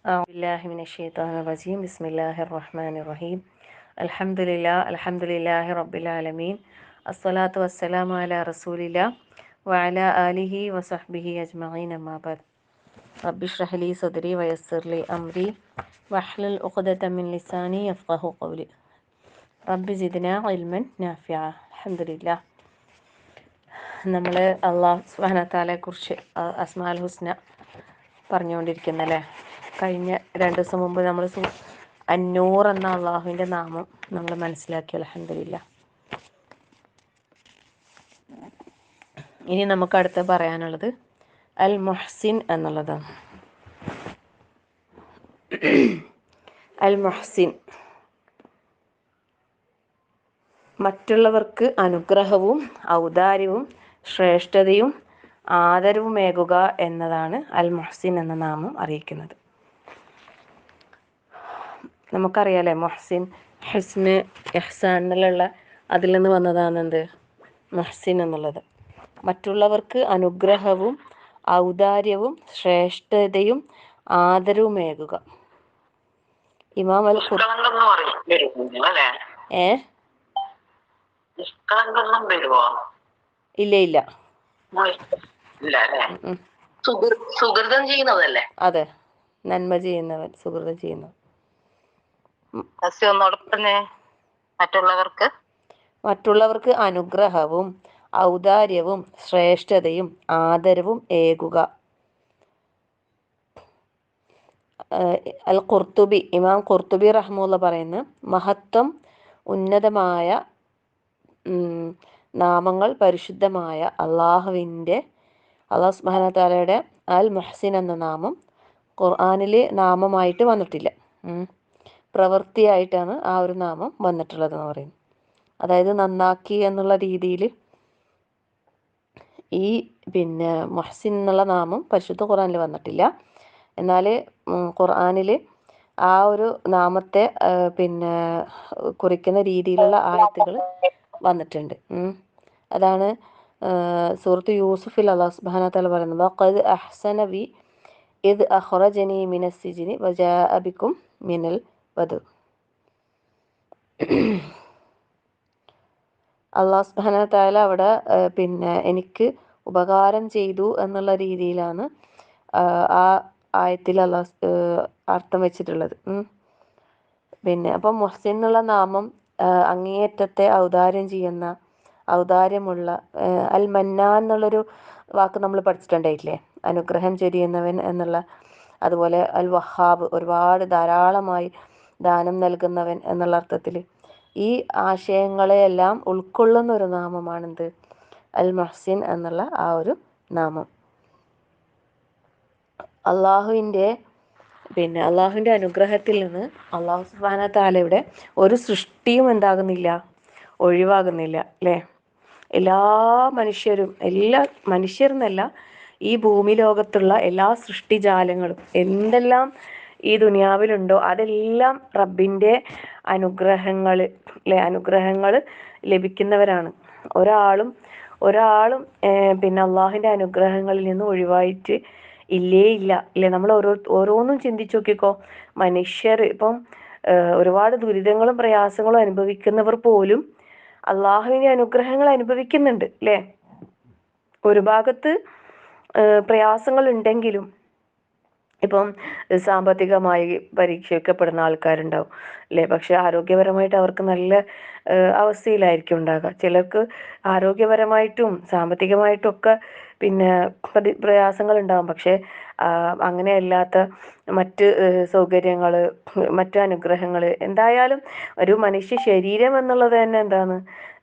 أعوذ بالله من الشيطان الرجيم بسم الله الرحمن الرحيم الحمد لله رب العالمين الصلاة والسلام على رسول الله وعلى آله وصحبه أجمعين أما بعد رب اشرح لي صدري ويسر لي أمري واحلل عقدة من لساني يفقه قولي رب زدنا علما نافعا الحمد لله. നമ്മൾ അള്ളാഹു സുബ്ഹാനഹു വ തആലയെക്കുറിച്ച് അസ്മാഉൽ ഹുസ്ന പറഞ്ഞുകൊണ്ടിരിക്കുന്നല്ലേ. കഴിഞ്ഞ 2 ദിവസം മുമ്പ് നമ്മൾ അന്നൂർ എന്ന അള്ളാഹുവിൻ്റെ നാമം നമ്മൾ മനസ്സിലാക്കി. അൽഹംദുലില്ലാ. ഇനി നമുക്ക് അടുത്ത് പറയാനുള്ളത് അൽ മുഹ്സിൻ എന്നുള്ളതാണ്. അൽ മുഹ്സിൻ മറ്റുള്ളവർക്ക് അനുഗ്രഹവും ഔദാര്യവും ശ്രേഷ്ഠതയും ആദരവുമേകുക എന്നതാണ് അൽ മുഹ്സിൻ എന്ന നാമം അറിയിക്കുന്നത്. നമുക്കറിയാലേ മുഹ്സിൻ, ഹുസ്ന്, ഇഹ്സാൻ എന്നുള്ള അതിൽ നിന്ന് വന്നതാണ് എന്ത് മുഹ്സിൻ എന്നുള്ളത്. മറ്റുള്ളവർക്ക് അനുഗ്രഹവും ഔദാര്യവും ശ്രേഷ്ഠതയും ആദരവുമേകുക. ഇമാം അൽ ഇല്ല സുഹൃതം ചെയ്യുന്നതല്ലേ? അതെ, നന്മ ചെയ്യുന്നവൻ, സുഹൃതം ചെയ്യുന്നവൻ. മറ്റുള്ളവർക്ക് അനുഗ്രഹവും ഔദാര്യവും ശ്രേഷ്ഠതയും ആദരവും ഏകുക. അൽ ഖുർത്തുബി, ഇമാം ഖുർത്തുബി റഹ്മുള്ള പറയുന്ന മഹത്വം ഉന്നതമായ നാമങ്ങൾ പരിശുദ്ധമായ അള്ളാഹു സുബ്ഹാനഹു വ തആലയുടെ അൽ മുഹ്സിൻ എന്ന നാമം ഖുർആനിൽ നാമമായിട്ട് വന്നിട്ടില്ല, പ്രവൃത്തിയായിട്ടാണ് ആ ഒരു നാമം വന്നിട്ടുള്ളതെന്ന് പറയുന്നു. അതായത് നന്നാക്കി എന്നുള്ള രീതിയിൽ ഈ മുഹ്സിൻ എന്നുള്ള നാമം പരിശുദ്ധ ഖുർആനിൽ വന്നിട്ടില്ല. എന്നാൽ ഖുർആനിൽ ആ ഒരു നാമത്തെ കുറിക്കുന്ന രീതിയിലുള്ള ആയത്തുകൾ വന്നിട്ടുണ്ട്. അതാണ് സൂറത്ത് യൂസുഫിൽ അല്ലാഹു സുബ്ഹാനഹു വ തആല പറയുന്നത്, വഖദ് അഹ്സന ബി ഇദ് അഖ്റജനി മിനസ് സിജ്നി വജാഅ ബികും മിനൽ വദു. അല്ലാഹു സുബ്ഹാനഹു വ തആല അവിടെ എനിക്ക് ഉപകാരം ചെയ്തു എന്നുള്ള രീതിയിലാണ് ആ ആയത്തിൽ അല്ലാഹു അർത്ഥം വെച്ചിട്ടുള്ളത്. അപ്പം മുഹ്സിൻ എന്നുള്ള നാമം അങ്ങേയറ്റത്തെ ഔദാര്യമുള്ള അൽ മന്നാൻ എന്നുള്ളൊരു വാക്ക് നമ്മൾ പഠിച്ചിട്ടുണ്ടായിട്ടില്ലേ, അനുഗ്രഹം ചൊരിയുന്നവൻ എന്നുള്ള. അതുപോലെ അൽ വഹാബ്, ഒരുപാട് ധാരാളമായി ദാനം നൽകുന്നവൻ എന്നുള്ള അർത്ഥത്തിൽ ഈ ആശയങ്ങളെയെല്ലാം ഉൾക്കൊള്ളുന്ന ഒരു നാമമാണെന്ത് അൽ മുഹ്സിൻ എന്നുള്ള ആ ഒരു നാമം. അള്ളാഹുവിൻ്റെ അനുഗ്രഹത്തിൽ നിന്ന് അള്ളാഹു സുബ്ഹാനഹു വ തആലയുടെ ഒരു സൃഷ്ടിയും എന്താകുന്നില്ല, ഒഴിവാകുന്നില്ല അല്ലേ. എല്ലാ മനുഷ്യരെന്നല്ല, ഈ ഭൂമി ലോകത്തുള്ള എല്ലാ സൃഷ്ടിജാലങ്ങളും എന്തെല്ലാം ഈ ദുനിയാവിലുണ്ടോ അതെല്ലാം റബ്ബിൻ്റെ അനുഗ്രഹങ്ങൾ ലഭിക്കുന്നവരാണ്. ഒരാളും അള്ളാഹുവിൻ്റെ അനുഗ്രഹങ്ങളിൽ നിന്ന് ഒഴിവായിട്ട് ഇല്ല അല്ലേ. നമ്മൾ ഓരോന്നും ചിന്തിച്ചു നോക്കിക്കോ. മനുഷ്യർ ഇപ്പം ഒരുപാട് ദുരിതങ്ങളും പ്രയാസങ്ങളും അനുഭവിക്കുന്നവർ പോലും അള്ളാഹുവിൻ്റെ അനുഗ്രഹങ്ങൾ അനുഭവിക്കുന്നുണ്ട് അല്ലേ. ഒരു ഭാഗത്ത് പ്രയാസങ്ങൾ ഉണ്ടെങ്കിലും ഇപ്പം സാമ്പത്തികമായി പരീക്ഷിക്കപ്പെടുന്ന ആൾക്കാരുണ്ടാവും അല്ലേ, പക്ഷെ ആരോഗ്യപരമായിട്ട് അവർക്ക് നല്ല അവസ്ഥയിലായിരിക്കും ഉണ്ടാകുക. ചിലർക്ക് ആരോഗ്യപരമായിട്ടും സാമ്പത്തികമായിട്ടും ഒക്കെ പ്രയാസങ്ങൾ ഉണ്ടാകും, പക്ഷെ അങ്ങനെയല്ലാത്ത മറ്റ് സൗകര്യങ്ങൾ, മറ്റ് അനുഗ്രഹങ്ങൾ, എന്തായാലും ഒരു മനുഷ്യ ശരീരം എന്നുള്ളത് തന്നെ എന്താണ്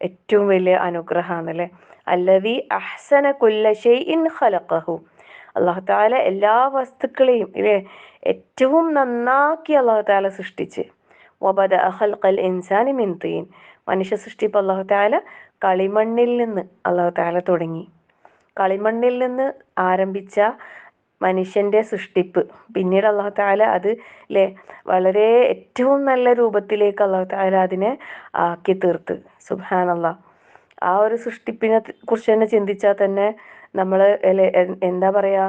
ഏറ്റവും വലിയ അനുഗ്രഹമാണല്ലേ. അല്ലദീ അഹ്സന കുല്ല ഷൈഇൻ ഖലഖഹു, അല്ലാഹു തആല എല്ലാ വസ്തുക്കളെയും ഏറ്റവും നന്നാക്കി അല്ലാഹു തആല സൃഷ്ടിച്ച്. വബദഅ ഖൽഖൽ ഇൻസാനി മിൻ തീൻ, മനുഷ്യ സൃഷ്ടിപ്പ് അല്ലാഹു തആല കളിമണ്ണിൽ നിന്ന് അല്ലാഹു തആല തുടങ്ങി. കളിമണ്ണിൽ നിന്ന് ആരംഭിച്ച മനുഷ്യൻ്റെ സൃഷ്ടിപ്പ് പിന്നീട് അല്ലാഹു തആല അത് വളരെ ഏറ്റവും നല്ല രൂപത്തിലേക്ക് അല്ലാഹു തആല അതിനെ ആക്കി തീർത്ത്. സുബ്ഹാനല്ലാഹ്. ആ ഒരു സൃഷ്ടിപ്പിനെ കുറിച്ച് തന്നെ ചിന്തിച്ചാൽ തന്നെ നമ്മൾ എന്താ പറയുക,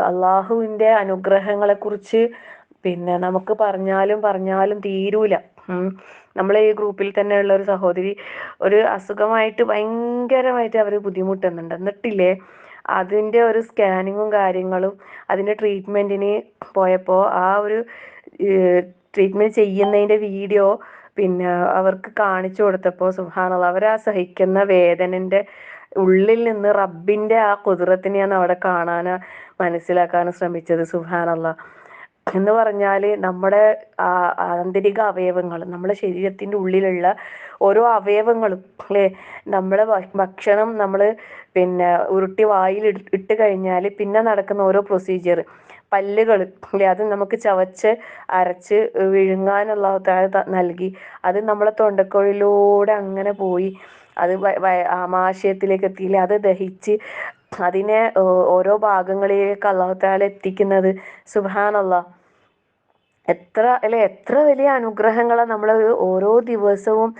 അള്ളാഹുവിൻ്റെ അനുഗ്രഹങ്ങളെക്കുറിച്ച് പിന്നെ നമുക്ക് പറഞ്ഞാലും പറഞ്ഞാലും തീരൂല. നമ്മളെ ഈ ഗ്രൂപ്പിൽ തന്നെ ഉള്ള ഒരു സഹോദരി ഒരു അസുഖമായിട്ട് ഭയങ്കരമായിട്ട് അവർ ബുദ്ധിമുട്ടുന്നുണ്ട്. എന്നിട്ടില്ലേ അതിൻ്റെ ഒരു സ്കാനിങ്ങും കാര്യങ്ങളും അതിൻ്റെ ട്രീറ്റ്മെൻറ്റിന് പോയപ്പോൾ ആ ഒരു ട്രീറ്റ്മെൻറ്റ് ചെയ്യുന്നതിൻ്റെ വീഡിയോ പിന്നെ അവർക്ക് കാണിച്ചു കൊടുത്തപ്പോൾ സുബ്ഹാനല്ലാഹ് അവർ ആ സഹിക്കുന്ന വേദനൻ്റെ ഉള്ളിൽ നിന്ന് റബ്ബിൻ്റെ ആ കുദ്റത്തിനെയാണ് അവിടെ കാണാനോ മനസ്സിലാക്കാനും ശ്രമിച്ചത്. സുബ്ഹാനല്ലാഹ് എന്ന് പറഞ്ഞാൽ നമ്മുടെ ആന്തരിക അവയവങ്ങൾ, നമ്മുടെ ശരീരത്തിൻ്റെ ഉള്ളിലുള്ള ഓരോ അവയവങ്ങളും അല്ലേ, നമ്മളെ ഭക്ഷണം നമ്മൾ പിന്നെ ഉരുട്ടി വായിൽ ഇട്ട് കഴിഞ്ഞാൽ പിന്നെ നടക്കുന്ന ഓരോ പ്രൊസീജിയർ, പല്ലുകൾ അല്ലേ, അത് നമുക്ക് ചവച്ച് അരച്ച് വിഴുങ്ങാനുള്ള നൽകി, അത് നമ്മളെ തൊണ്ടക്കുഴലിലൂടെ അങ്ങനെ പോയി അത് ആമാശയത്തിലേക്ക് എത്തിയില്ലേ, അത് ദഹിച്ച് അതിനെ ഓരോ ഭാഗങ്ങളിലേക്ക് അല്ലാഹു തആല എത്തിക്കുന്നത്. സുബ്ഹാനല്ലാഹ്, എത്ര അല്ലെ, എത്ര വലിയ അനുഗ്രഹങ്ങളാണ് നമ്മൾ ഓരോ ദിവസവും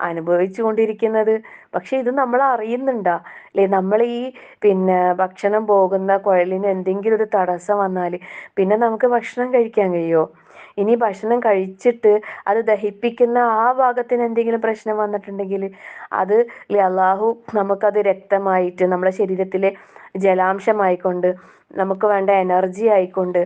അനുഭവിച്ചു കൊണ്ടിരിക്കുന്നത്. പക്ഷെ ഇത് നമ്മൾ അറിയുന്നുണ്ടാ അല്ലെ? നമ്മൾ ഈ പിന്നെ ഭക്ഷണം പോകുന്ന കുഴലിന് എന്തെങ്കിലും ഒരു തടസ്സം വന്നാൽ പിന്നെ നമുക്ക് ഭക്ഷണം കഴിക്കാൻ കഴിയുമോ? ഇനി ഭക്ഷണം കഴിച്ചിട്ട് അത് ദഹിപ്പിക്കുന്ന ആ ഭാഗത്തിന് എന്തെങ്കിലും പ്രശ്നം വന്നിട്ടുണ്ടെങ്കിൽ അത് അള്ളാഹു നമുക്കത് രക്തമായിട്ട് നമ്മുടെ ശരീരത്തിലെ ജലാംശമായിക്കൊണ്ട് നമുക്ക് വേണ്ട എനർജി ആയിക്കൊണ്ട്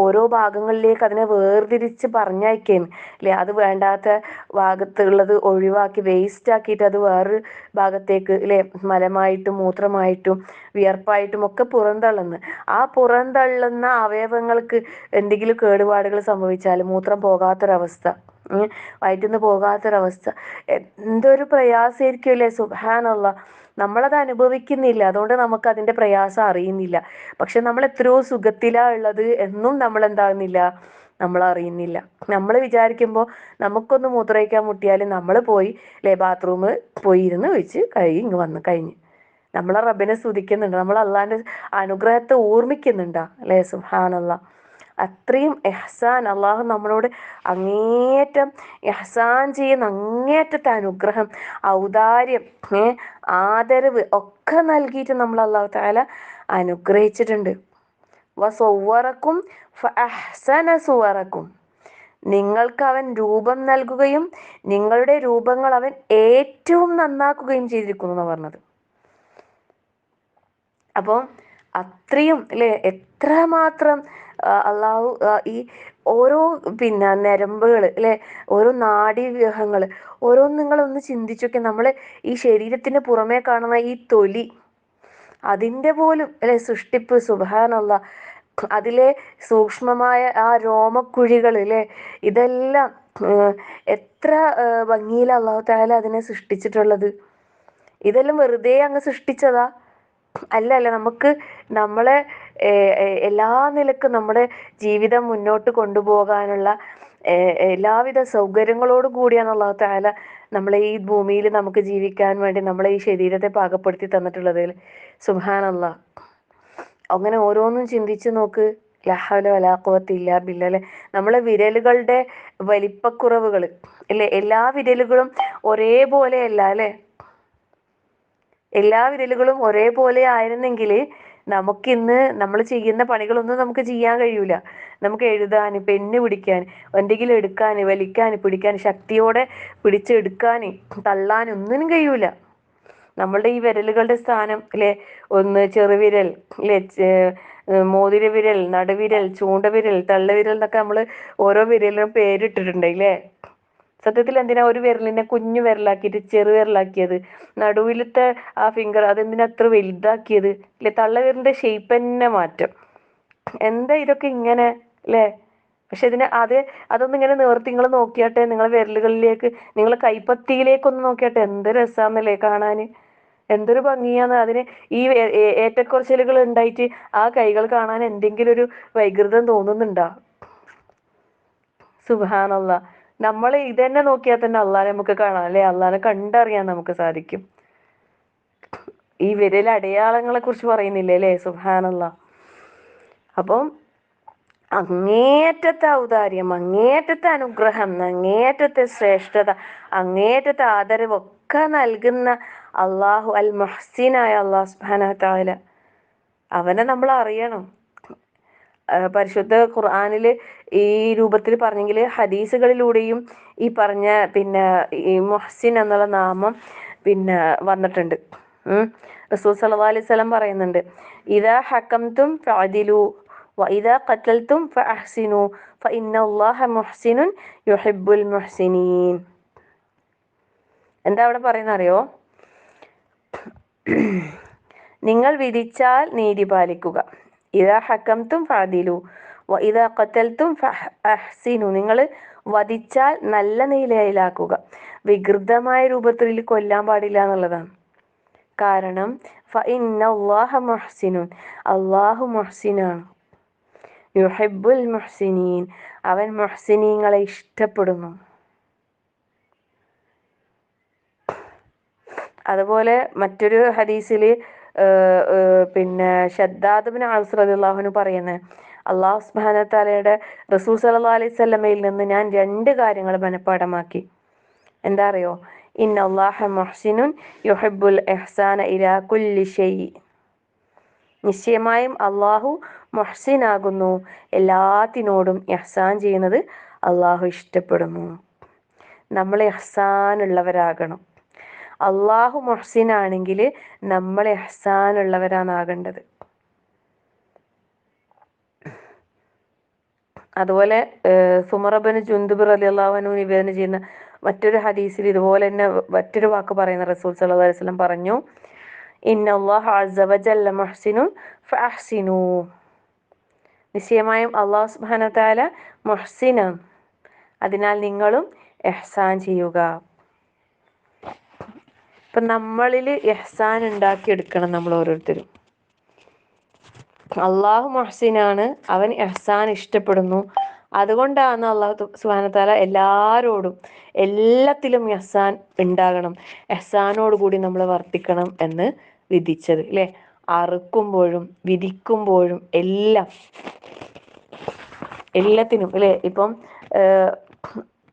ഓരോ ഭാഗങ്ങളിലേക്ക് അതിനെ വേർതിരിച്ച് പറഞ്ഞയക്കുകയും അല്ലേ, അത് വേണ്ടാത്ത ഭാഗത്തുള്ളത് ഒഴിവാക്കി വേസ്റ്റ് ആക്കിയിട്ട് അത് വേറൊരു ഭാഗത്തേക്ക് അല്ലേ, മലമായിട്ടും മൂത്രമായിട്ടും വിയർപ്പായിട്ടും ഒക്കെ പുറന്തള്ളുന്നു. ആ പുറന്തള്ളുന്ന അവയവങ്ങൾക്ക് എന്തെങ്കിലും കേടുപാടുകൾ സംഭവിച്ചാൽ മൂത്രം പോകാത്തൊരവസ്ഥ, വയറ്റിന്ന് പോകാത്തൊരവസ്ഥ, എന്തൊരു പ്രയാസമായിരിക്കും അല്ലേ? സുബ്ഹാനല്ലാഹ്, നമ്മളത് അനുഭവിക്കുന്നില്ല, അതുകൊണ്ട് നമുക്ക് അതിൻ്റെ പ്രയാസം അറിയുന്നില്ല. പക്ഷെ നമ്മൾ എത്രയോ സുഖത്തിലാണ് ഉള്ളത് എന്നും നമ്മൾ എന്താകുന്നില്ല, നമ്മൾ അറിയുന്നില്ല. നമ്മൾ വിചാരിക്കുമ്പോൾ നമുക്കൊന്ന് മൂത്രമൊഴിക്കാൻ മുട്ടിയാൽ നമ്മൾ പോയി അല്ലേ ബാത്റൂം പോയി ഇരുന്ന് ഒഴിച്ച് കഴുകി ഇങ്ങ് വന്ന് കഴിഞ്ഞ് നമ്മളെ റബ്ബിനെ സ്തുതിക്കുന്നുണ്ട്, നമ്മൾ അള്ളാഹിൻ്റെ അനുഗ്രഹത്തെ ഓർമ്മിക്കുന്നുണ്ടാ അല്ലേ? സുബ്ഹാനല്ലാഹ്, അത്രയും ഇഹ്സാൻ അള്ളാഹു നമ്മളോട് അങ്ങേയറ്റം ഇഹ്സാൻ ചെയ്യുന്ന അങ്ങേയറ്റത്തെ അനുഗ്രഹം, ഔദാര്യം, ആദരവ് ഒക്കെ നൽകിയിട്ട് നമ്മൾ അള്ളാഹു തആല അനുഗ്രഹിച്ചിട്ടുണ്ട്. വസവ്വറക്കും ഫഅഹ്സന സുവറക്കും, നിങ്ങൾക്ക് അവൻ രൂപം നൽകുകയും നിങ്ങളുടെ രൂപങ്ങൾ അവൻ ഏറ്റവും നന്നാക്കുകയും ചെയ്തിരിക്കുന്നു എന്ന് പറഞ്ഞത്. അപ്പോൾ അത്രയും അല്ലേ, എത്രമാത്രം അള്ളാഹു ഈ ഓരോ പിന്നെ ഞരമ്പുകൾ അല്ലേ, ഓരോ നാഡീവ്യൂഹങ്ങൾ ഓരോന്നും നിങ്ങളൊന്ന് ചിന്തിച്ചൊക്കെ, നമ്മൾ ഈ ശരീരത്തിന് പുറമേ കാണുന്ന ഈ തൊലി അതിൻ്റെ പോലും അല്ലേ സൃഷ്ടിപ്പ്, സുബ്ഹാനല്ലാഹ്, അതിലെ സൂക്ഷ്മമായ ആ രോമക്കുഴികൾ അല്ലേ, ഇതെല്ലാം എത്ര ഭംഗിയിൽ അല്ലാഹു തആല അതിനെ സൃഷ്ടിച്ചിട്ടുള്ളത്. ഇതെല്ലാം വെറുതെ അങ്ങ് സൃഷ്ടിച്ചതാ? അല്ല, നമുക്ക് നമ്മളെ എല്ലാ നിലക്കും നമ്മുടെ ജീവിതം മുന്നോട്ട് കൊണ്ടുപോകാനുള്ള എല്ലാവിധ സൗകര്യങ്ങളോടും കൂടിയാണ് അല്ലാഹു തആല നമ്മളെ ഈ ഭൂമിയിൽ നമുക്ക് ജീവിക്കാൻ വേണ്ടി നമ്മളെ ഈ ശരീരത്തെ പാകപ്പെടുത്തി തന്നിട്ടുള്ളത്. സുബ്ഹാനല്ലാഹ്, അങ്ങനെ ഓരോന്നും ചിന്തിച്ച് നോക്ക്. ലാ ഹൗല വലാ ഖുവത ഇല്ലാ ബില്ലാഹ്. നമ്മളെ വിരലുകളുടെ വലിപ്പക്കുറവുകൾ അല്ലേ, എല്ലാ വിരലുകളും ഒരേപോലെയല്ല അല്ലേ, എല്ലാ വിരലുകളും ഒരേപോലെ ആയിരുന്നെങ്കിൽ നമുക്കിന്ന് നമ്മൾ ചെയ്യുന്ന പണികളൊന്നും നമുക്ക് ചെയ്യാൻ കഴിയൂല. നമുക്ക് എഴുതാൻ, പെണ്ണ് പിടിക്കാൻ, എന്തെങ്കിലും എടുക്കാൻ, വലിക്കാൻ, പിടിക്കാൻ, ശക്തിയോടെ പിടിച്ചെടുക്കാൻ, തള്ളാൻ ഒന്നിനും കഴിയൂല. നമ്മളുടെ ഈ വിരലുകളുടെ സ്ഥാനം അല്ലേ, ഒന്ന് ചെറുവിരൽ അല്ലേ, മോതിര വിരൽ, നടുവിരൽ, ചൂണ്ടവിരൽ, തള്ളവിരൽ എന്നൊക്കെ നമ്മൾ ഓരോ വിരലിനും പേരിട്ടിട്ടുണ്ട് അല്ലേ. സത്യത്തിൽ എന്തിനാ ഒരു വിരലിനെ കുഞ്ഞു വിരലാക്കിയിട്ട് ചെറുവിരലാക്കിയത്? നടുവിലത്തെ ആ ഫിംഗർ അതെന്തിനാ അത്ര വലുതാക്കിയത് അല്ലേ? തള്ളവിരലിന്റെ ഷേപ്പ് തന്നെ മാറ്റം. എന്താ ഇതൊക്കെ ഇങ്ങനെ അല്ലേ? പക്ഷെ അതൊന്നും ഇങ്ങനെ നിവർത്തി നിങ്ങൾ നോക്കിയാട്ടെ, നിങ്ങളെ വിരലുകളിലേക്ക്, നിങ്ങളെ കൈപ്പത്തിയിലേക്കൊന്ന് നോക്കിയാട്ടെ, എന്ത് രസാന്നല്ലേ കാണാൻ, എന്തൊരു ഭംഗിയാന്ന്. അതിന് ഈ ഏറ്റക്കുറച്ചിലുകൾ ഉണ്ടായിട്ട് ആ കൈകൾ കാണാൻ എന്തെങ്കിലും ഒരു വൈകൃതം തോന്നുന്നുണ്ടോ? സുബ്ഹാനല്ലാഹ്, നമ്മൾ ഇതന്നെ നോക്കിയാൽ തന്നെ അള്ളാഹനെ നമുക്ക് കാണാം അല്ലേ, അള്ളാഹനെ കണ്ടറിയാൻ നമുക്ക് സാധിക്കും. ഈ വിരൽ അടയാളങ്ങളെ കുറിച്ച് പറയുന്നില്ലേ അല്ലേ? സുബ്ഹാനല്ലാഹ്. അപ്പം അങ്ങേയറ്റത്തെ ഔദാര്യം, അങ്ങേയറ്റത്തെ അനുഗ്രഹം, അങ്ങേയറ്റത്തെ ശ്രേഷ്ഠത, അങ്ങേയറ്റത്തെ ആദരവൊക്കെ നൽകുന്ന അള്ളാഹു അൽ മുഹ്സിനായ അള്ളാഹു സുബ്ഹാനഹു വ തആല, അവനെ നമ്മൾ അറിയണം. പരിശുദ്ധ ഖുർആനിൽ ഈ രൂപത്തിൽ പറഞ്ഞെങ്കിൽ ഹദീസുകളിലൂടെയും ഈ പറഞ്ഞ പിന്നെ ഈ മുഹ്സിൻ എന്നുള്ള നാമം പിന്നെ വന്നിട്ടുണ്ട്. റസൂൽ സല്ലല്ലാഹു അലൈഹി വസല്ലം പറയുന്നുണ്ട്, ഇദാ ഹക്കംതും ഫഅദിലു വഇദാ ഖതൽതും ഫഅഹ്സിനു ഫഇന്നല്ലാഹ മുഹ്സിനുൻ യുഹിബ്ബുൽ മുഹ്സിനീൻ. എന്താ അവിടെ പറയുന്നത് അറിയോ? നിങ്ങൾ വിധിച്ചാൽ നീതി പാലിക്കുക. ഇദാ ഹക്കംതും ഫഅദിലു വഇദാ ഖതൽതും ഫഅഹ്സിനു. നിങ്ങൾ വധിച്ചാൽ നല്ല നിലയിലാക്കുക. വികൃതമായ രൂപത്തിൽ കൊല്ലാൻ പാടില്ല എന്നുള്ളതാണ്. കാരണം ഫഇന്നല്ലാഹ മുഹ്സിനുൻ, അല്ലാഹു മുഹ്സിനാണ്. യുഹിബ്ബുൽ മുഹ്സിനീൻ, അവൻ മുഹ്സിനീങ്ങളെ ഇഷ്ടപ്പെടുന്നു. അതുപോലെ മറ്റൊരു ഹദീസിൽ പിന്നെ ഷദ്ദാദ് ഇബ്നു ഔസ് റളിയല്ലാഹു അൻഹു പറയുന്നത്, അല്ലാഹു സുബ്ഹാനഹു തആലയുടെ റസൂൽ സല്ലല്ലാഹു അലൈഹി വസല്ലമയിൽ നിന്ന് ഞാൻ 2 കാര്യങ്ങൾ മനഃപ്പാഠമാക്കി. എന്താ അറിയോ? ഇന്നല്ലാഹ മുഹ്സിനുൻ യുഹിബ്ബുൽ ഇഹ്സാന ഇലാ കുല്ലി ഷൈ. നിശ്ചയമായും അള്ളാഹു മുഹ്സിനാകുന്നു, എല്ലാത്തിനോടും ഇഹ്സാൻ ചെയ്യുന്നത് അള്ളാഹു ഇഷ്ടപ്പെടുന്നു. നമ്മൾ ഇഹ്സാനുള്ളവരാകണം. അള്ളാഹു മുഹ്സിനാണെങ്കിൽ നമ്മൾ ഇഹ്സാനുള്ളവരാണാകേണ്ടത്. അതുപോലെ സുമർ ഇബ്നു ജുൻദുബ് റളിയല്ലാഹു അൻഹു നിവേദനം ചെയ്യുന്ന മറ്റൊരു ഹദീസിൽ ഇതുപോലെ തന്നെ മറ്റൊരു വാക്ക് പറയുന്ന റസൂൽ സല്ലല്ലാഹു അലൈഹി വസല്ലം പറഞ്ഞു, ഇന്നല്ലാഹ അസ്സ വജല്ല മുഹ്സിനുൻ ഫഅഹ്സിനു. നിശ്ചയമായും അല്ലാഹു സുബ്ഹാനഹു തആല മുഹ്സിനാണ്, അതിനാൽ നിങ്ങളും ഇഹ്സാൻ ചെയ്യുക. ഇപ്പം നമ്മളിൽ ഇഹ്സാൻ ഉണ്ടാക്കിയെടുക്കണം നമ്മൾ ഓരോരുത്തരും. അള്ളാഹു മുഹ്സിനാണ്, അവൻ ഇഹ്സാൻ ഇഷ്ടപ്പെടുന്നു. അതുകൊണ്ടാണ് അള്ളാഹു സുബ്ഹാനഹു വതആല എല്ലാവരോടും എല്ലാത്തിലും ഇഹ്സാൻ ഉണ്ടാകണം, ഇഹ്സാനോട് കൂടി നമ്മൾ വർത്തിക്കണം എന്ന് വിധിച്ചത് അല്ലേ? അറുക്കുമ്പോഴും വിധിക്കുമ്പോഴും എല്ലാത്തിനും അല്ലേ? ഇപ്പം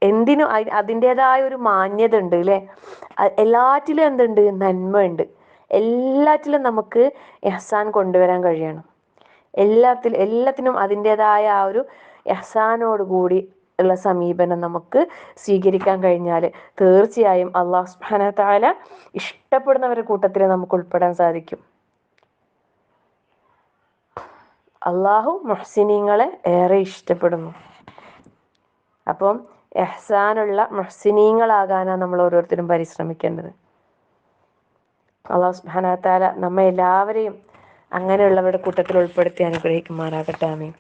എന്തിനും അതിൻ്റെതായ ഒരു മാന്യത ഉണ്ട് അല്ലേ? എല്ലാറ്റിലും എന്തുണ്ട്? നന്മ ഉണ്ട്. എല്ലാറ്റിലും നമുക്ക് ഇഹ്സാൻ കൊണ്ടുവരാൻ കഴിയണം. എല്ലാത്തിനും അതിൻ്റെതായ ആ ഒരു ഇഹ്സാനോട് കൂടി ഉള്ള സമീപനം നമുക്ക് സ്വീകരിക്കാൻ കഴിഞ്ഞാൽ തീർച്ചയായും അല്ലാഹു സുബ്ഹാനഹു തആല ഇഷ്ടപ്പെടുന്നവരുടെ കൂട്ടത്തിൽ നമുക്ക് ഉൾപ്പെടാൻ സാധിക്കും. അള്ളാഹു മുഹ്സിനീങ്ങളെ ഏറെ ഇഷ്ടപ്പെടുന്നു. അപ്പം ഇഹ്സാനുള്ള മുഹ്സിനീങ്ങളാകാനാണ് നമ്മൾ ഓരോരുത്തരും പരിശ്രമിക്കേണ്ടത്. അല്ലാഹു സുബ്ഹാനഹു വതആല നമ്മെ എല്ലാവരെയും അങ്ങനെയുള്ളവരുടെ കൂട്ടത്തിൽ ഉൾപ്പെടുത്തി അനുഗ്രഹിക്കുമാറാകട്ടെ. ആമീൻ.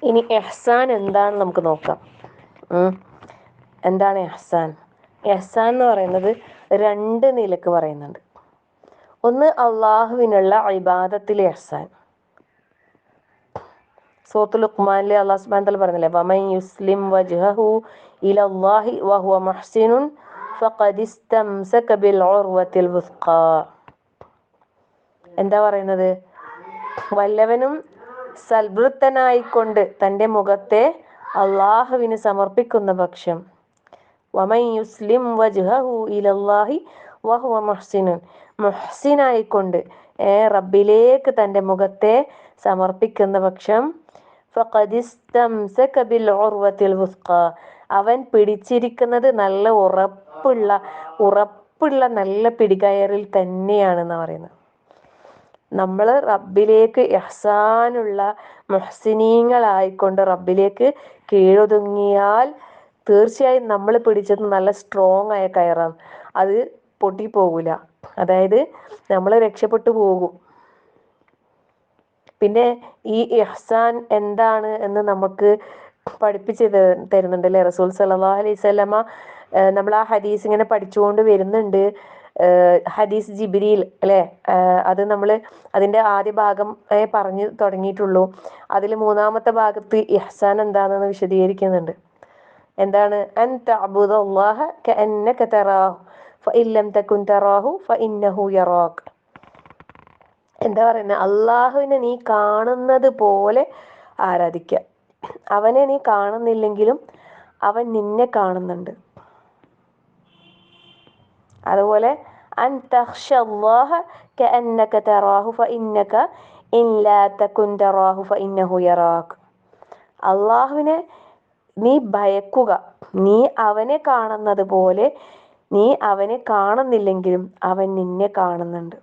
ഇനി ഇഹ്സാൻ എന്താണെന്ന് നമുക്ക് നോക്കാം. എന്താണ് ഇഹ്സാൻ? ഇഹ്സാൻ എന്ന് പറയുന്നത് 2 നിലക്ക് പറയുന്നുണ്ട്. ഒന്ന് അള്ളാഹുവിനുള്ള ഇബാദത്തിലെ ഇഹ്സാൻ. സൂറത്തുൽ ലുഖ്മാനിൽ അല്ലാഹു സുബ്ഹാനഹു വതആല പറഞ്ഞില്ലേ, വമൻ യുസ്ലിം വജ്ഹഹു ഇലല്ലാഹി വഹുവ മുഹ്സിനുൻ ഫഖദ് ഇസ്തംസക ബിൽ ഉർവത്തിൽ വുസ്ഖാ. എന്താ പറയുന്നത്? വല്ലവനും സൽവൃത്തനായിക്കൊണ്ട് തൻ്റെ മുഖത്തെ അള്ളാഹുവിന് സമർപ്പിക്കുന്ന പക്ഷം, വമൻ യുസ്ലിം വജ്ഹഹു ഇലല്ലാഹി വഹുവ മുഹ്സിനുൻ, മുഹ്സിനായിക്കൊണ്ട് റബ്ബിലേക്ക് തൻ്റെ മുഖത്തെ സമർപ്പിക്കുന്ന പക്ഷം, ഫഖദ് ഇസ്തംസക ബിൽ ഉർവത്തിൽ വുസ്ഖാ, അവൻ പിടിച്ചിരിക്കുന്നത് നല്ല ഉറപ്പുള്ള നല്ല പിടികയറിൽ തന്നെയാണെന്ന് പറയുന്നത്. നമ്മൾ റബ്ബിലേക്ക് ഇഹ്സാനുള്ള മുഹ്സിനീങ്ങളായിക്കൊണ്ട് റബ്ബിലേക്ക് കീഴൊതുങ്ങിയാൽ തീർച്ചയായും നമ്മൾ പിടിച്ചത് നല്ല സ്ട്രോങ് ആയ കയറാണ്. അത് പൊട്ടിപ്പോകൂല. അതായത് നമ്മൾ രക്ഷപ്പെട്ടു പോകും. പിന്നെ ഈ ഇഹ്സാൻ എന്താണ് എന്ന് നമുക്ക് പഠിപ്പിച്ച് തരുന്നുണ്ട് അല്ലേ റസൂൽ സല്ലല്ലാഹു അലൈഹി വസല്ലമ. നമ്മൾ ആ ഹദീസ് ഇങ്ങനെ പഠിച്ചുകൊണ്ട് വരുന്നുണ്ട്. ഹദീസ് ജിബ്രീൽ അല്ലേ? അത് നമ്മൾ അതിൻ്റെ ആദ്യ ഭാഗം പറഞ്ഞു തുടങ്ങിയിട്ടുള്ളൂ. അതിൽ 3-ാമത്തെ ഭാഗത്ത് ഇഹ്സാൻ എന്താണെന്ന് വിശദീകരിക്കുന്നുണ്ട്. എന്താണ്? അൻ തഅബുദല്ലാഹ കഅന്നക തറാഹു ഫഇൻ ലം തകുൻ തറാഹു ഫഇന്നഹു യറാക. എന്താ പറയുന്നത്? അള്ളാഹുവിനെ നീ കാണുന്നത് പോലെ ആരാധിക്കുക. അവനെ നീ കാണുന്നില്ലെങ്കിലും അവൻ നിന്നെ കാണുന്നുണ്ട്. അതുപോലെ അൻ തഖ്ശല്ലാഹ കഅന്നക തറാഹു ഫഇന്നക ഇല്ലാ തകുൻ തറാഹു ഫഇന്നഹു യറാക്. അള്ളാഹുവിനെ നീ ഭയക്കുക, നീ അവനെ കാണുന്നത് പോലെ നീ അവനെ കാണുന്നില്ലെങ്കിലും അവൻ നിന്നെ കാണുന്നുണ്ട്.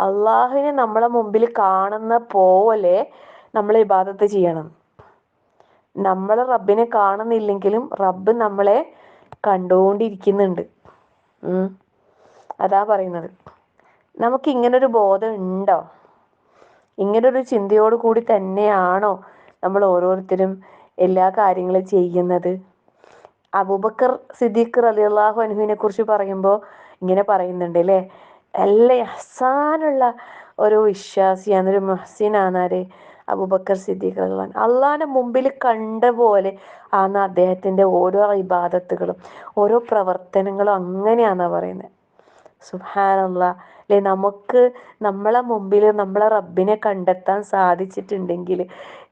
അള്ളാഹുവിനെ നമ്മളെ മുമ്പിൽ കാണുന്ന പോലെ നമ്മൾ ഇബാദത്ത് ചെയ്യണം. നമ്മൾ റബ്ബിനെ കാണുന്നില്ലെങ്കിലും റബ്ബ് നമ്മളെ കണ്ടുകൊണ്ടിരിക്കുന്നുണ്ട്. അതാ പറയുന്നത്. നമുക്ക് ഇങ്ങനൊരു ബോധം ഉണ്ടോ? ഇങ്ങനൊരു ചിന്തയോട് കൂടി തന്നെയാണോ നമ്മൾ ഓരോരുത്തരും എല്ലാ കാര്യങ്ങളും ചെയ്യുന്നത്? അബൂബക്കർ സിദ്ദീഖ് റളിയല്ലാഹു അൻഹുവിനെ കുറിച്ച് പറയുമ്പോൾ ഇങ്ങനെ പറയുന്നുണ്ട് അല്ലേ, നല്ല ഇഹ്സാനുള്ള ഒരു വിശ്വാസിയാണ്, ഒരു മുഹ്സിനാണ് അബൂബക്കർ സിദ്ദീഖ് റളിയല്ലാഹു അൻഹു. അള്ളാഹിന്റെ മുമ്പിൽ കണ്ട പോലെ ആണ് അദ്ദേഹത്തിന്റെ ഓരോ ഇബാദത്തുകളും ഓരോ പ്രവർത്തനങ്ങളും. അങ്ങനെയാണെന്നാ പറയുന്നത്. സുബ്ഹാനല്ലാഹ് അല്ലെ, നമുക്ക് നമ്മളെ മുമ്പിൽ നമ്മളെ റബ്ബിനെ കണ്ടെത്താൻ സാധിച്ചിട്ടുണ്ടെങ്കിൽ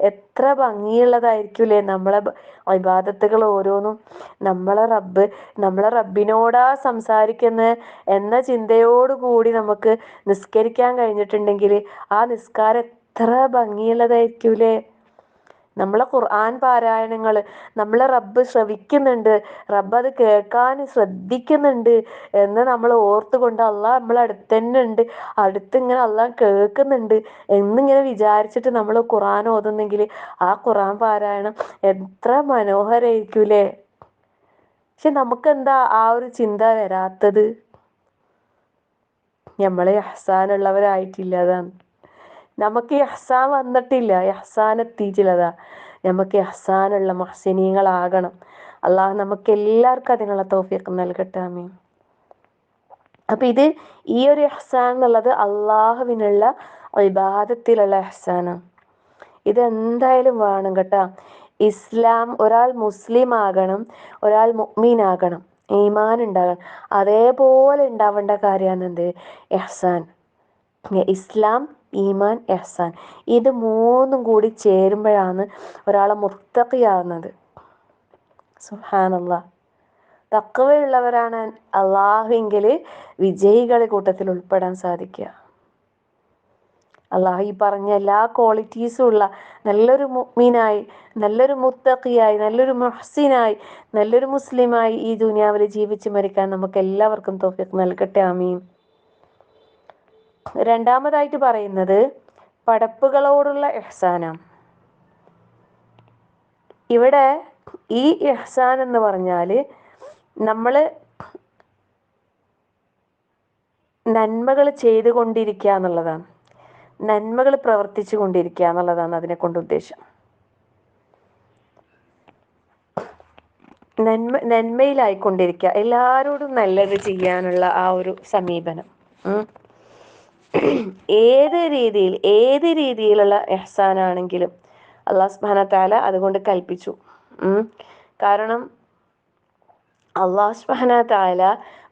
എത്ര ഭംഗിയുള്ളതായിരിക്കൂലേ നമ്മളെ ഇബാദത്തുകൾ ഓരോന്നും. നമ്മളെ റബ്ബിനോടാ സംസാരിക്കുന്നത് എന്ന ചിന്തയോട് കൂടി നമുക്ക് നിസ്കരിക്കാൻ കഴിഞ്ഞിട്ടുണ്ടെങ്കിൽ ആ നിസ്കാരം എത്ര ഭംഗിയുള്ളതായിരിക്കൂലേ. നമ്മളെ ഖുർആൻ പാരായണങ്ങൾ നമ്മളെ റബ്ബ് ശ്രവിക്കുന്നുണ്ട്, റബ്ബ് അത് കേൾക്കാൻ ശ്രദ്ധിക്കുന്നുണ്ട് എന്ന് നമ്മൾ ഓർത്തുകൊണ്ട് അള്ളാഹ് നമ്മളെ അടുത്ത് തന്നെ ഉണ്ട്, അടുത്തിങ്ങനെ അള്ളാഹ് കേൾക്കുന്നുണ്ട് എന്നിങ്ങനെ വിചാരിച്ചിട്ട് നമ്മൾ ഖുർആൻ ഓതുന്നെങ്കിൽ ആ ഖുർആൻ പാരായണം എത്ര മനോഹരായിരിക്കൂലേ. പക്ഷെ നമുക്കെന്താ ആ ഒരു ചിന്ത വരാത്തത്? നമ്മളെ ഇഹ്സാനുള്ളവരായിട്ടില്ല. അതാണ് നമുക്ക് ഇഹ്സാൻ വന്നിട്ടില്ല, ഇഹ്സാൻ എത്തിയിട്ടില്ലതാ. നമുക്ക് ഇഹ്സാനുള്ള മുഹ്സിനീങ്ങളാകണം. അള്ളാഹു നമുക്ക് എല്ലാവർക്കും അതിനുള്ള തൗഫീഖ് നൽകട്ടെ. ആമീൻ. അപ്പം ഇത് ഈ ഒരു ഇഹ്സാൻ എന്നുള്ളത് അള്ളാഹുവിനുള്ള ഇബാദത്തിലുള്ള ഇഹ്സാനാണ്. ഇതെന്തായാലും വേണം കേട്ടോ. ഒരാൾ മുസ്ലിം ആകണം, ഒരാൾ മുഅ്മിനാകണം, ഈമാൻ ഉണ്ടാകണം. അതേപോലെ ഉണ്ടാവേണ്ട കാര്യമാണ് എന്ത്? ഇഹ്സാൻ. ഇസ്ലാം, ഈമാൻ, ഇഹ്സാൻ, ഇത് മൂന്നും കൂടി ചേരുമ്പോഴാണ് ഒരാളെ മുത്തഖിയാവുന്നത്. സുബ്ഹാനല്ലാഹ്. തഖ്വയുള്ളവരാണ് അള്ളാഹുവിങ്കിൽ വിജയികളെ കൂട്ടത്തിൽ ഉൾപ്പെടാൻ സാധിക്കുക. അള്ളാഹു ഈ പറഞ്ഞ എല്ലാ ക്വാളിറ്റീസും ഉള്ള നല്ലൊരു മുഅ്മിനായി, നല്ലൊരു മുത്തഖിയായി, നല്ലൊരു മുഹ്സിനായി, നല്ലൊരു മുസ്ലിമായി ഈ ദുനിയാവിൽ ജീവിച്ച് മരിക്കാൻ നമുക്ക് എല്ലാവർക്കും തൗഫീഖ് നൽകട്ടെ. ആമീൻ. രണ്ടാമതായിട്ട് പറയുന്നത് പടപ്പുകളോടുള്ള ഇഹ്സാനാണ്. ഇവിടെ ഈ ഇഹ്സാൻ എന്ന് പറഞ്ഞാൽ നമ്മൾ നന്മകൾ ചെയ്തുകൊണ്ടിരിക്കുക എന്നുള്ളതാണ്, നന്മകൾ പ്രവർത്തിച്ചു കൊണ്ടിരിക്കുക എന്നുള്ളതാണ് അതിനെ കൊണ്ട് ഉദ്ദേശം. നന്മയിലായിക്കൊണ്ടിരിക്കുക, എല്ലാവരോടും നല്ലത് ചെയ്യാനുള്ള ആ ഒരു സമീപനം. ഏത് രീതിയിലുള്ള ഇഹ്സാനാണെങ്കിലും അല്ലാഹു സുബ്ഹാനഹു വ തആല അതുകൊണ്ട് കൽപ്പിച്ചു. കാരണം അല്ലാഹു സുബ്ഹാനഹു വ തആല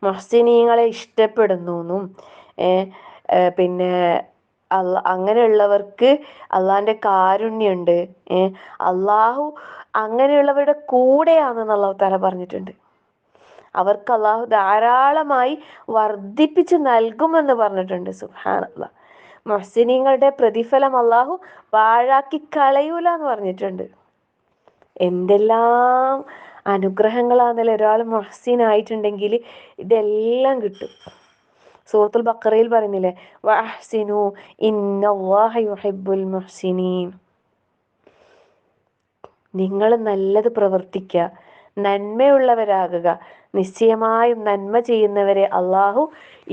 മുഹ്സിനീങ്ങളെ ഇഷ്ടപ്പെടുന്നു എന്നും പിന്നെ അങ്ങനെയുള്ളവർക്ക് അള്ളാഹിന്റെ കാരുണ്യമുണ്ട്, അള്ളാഹു അങ്ങനെയുള്ളവരുടെ കൂടെയാണെന്ന് അല്ലാഹു തആല പറഞ്ഞിട്ടുണ്ട്. അവർക്ക് അള്ളാഹു ധാരാളമായി വർദ്ധിപ്പിച്ച് നൽകുമെന്ന് പറഞ്ഞിട്ടുണ്ട്. സുബ്ഹാനല്ലാഹ്. മുഹ്സിനീങ്ങളുടെ പ്രതിഫലം അള്ളാഹു പാഴാക്കി കളയൂല എന്ന് പറഞ്ഞിട്ടുണ്ട്. എന്തെല്ലാം അനുഗ്രഹങ്ങളാണെന്നല്ലേ ഒരാൾ മുഹ്സിനായിട്ടുണ്ടെങ്കിൽ ഇതെല്ലാം കിട്ടും. സൂറത്തുൽ ബഖറയിൽ പറയുന്നില്ലേ, വഅഹ്സിനു ഇന്നല്ലാഹ യുഹിബ്ബുൽ മുഹ്സിനീൻ. നിങ്ങൾ നല്ലത് പ്രവർത്തിക്കുക, നന്മയുള്ളവരാകുക. നിശ്ചയമായും നന്മ ചെയ്യുന്നവരെ അള്ളാഹു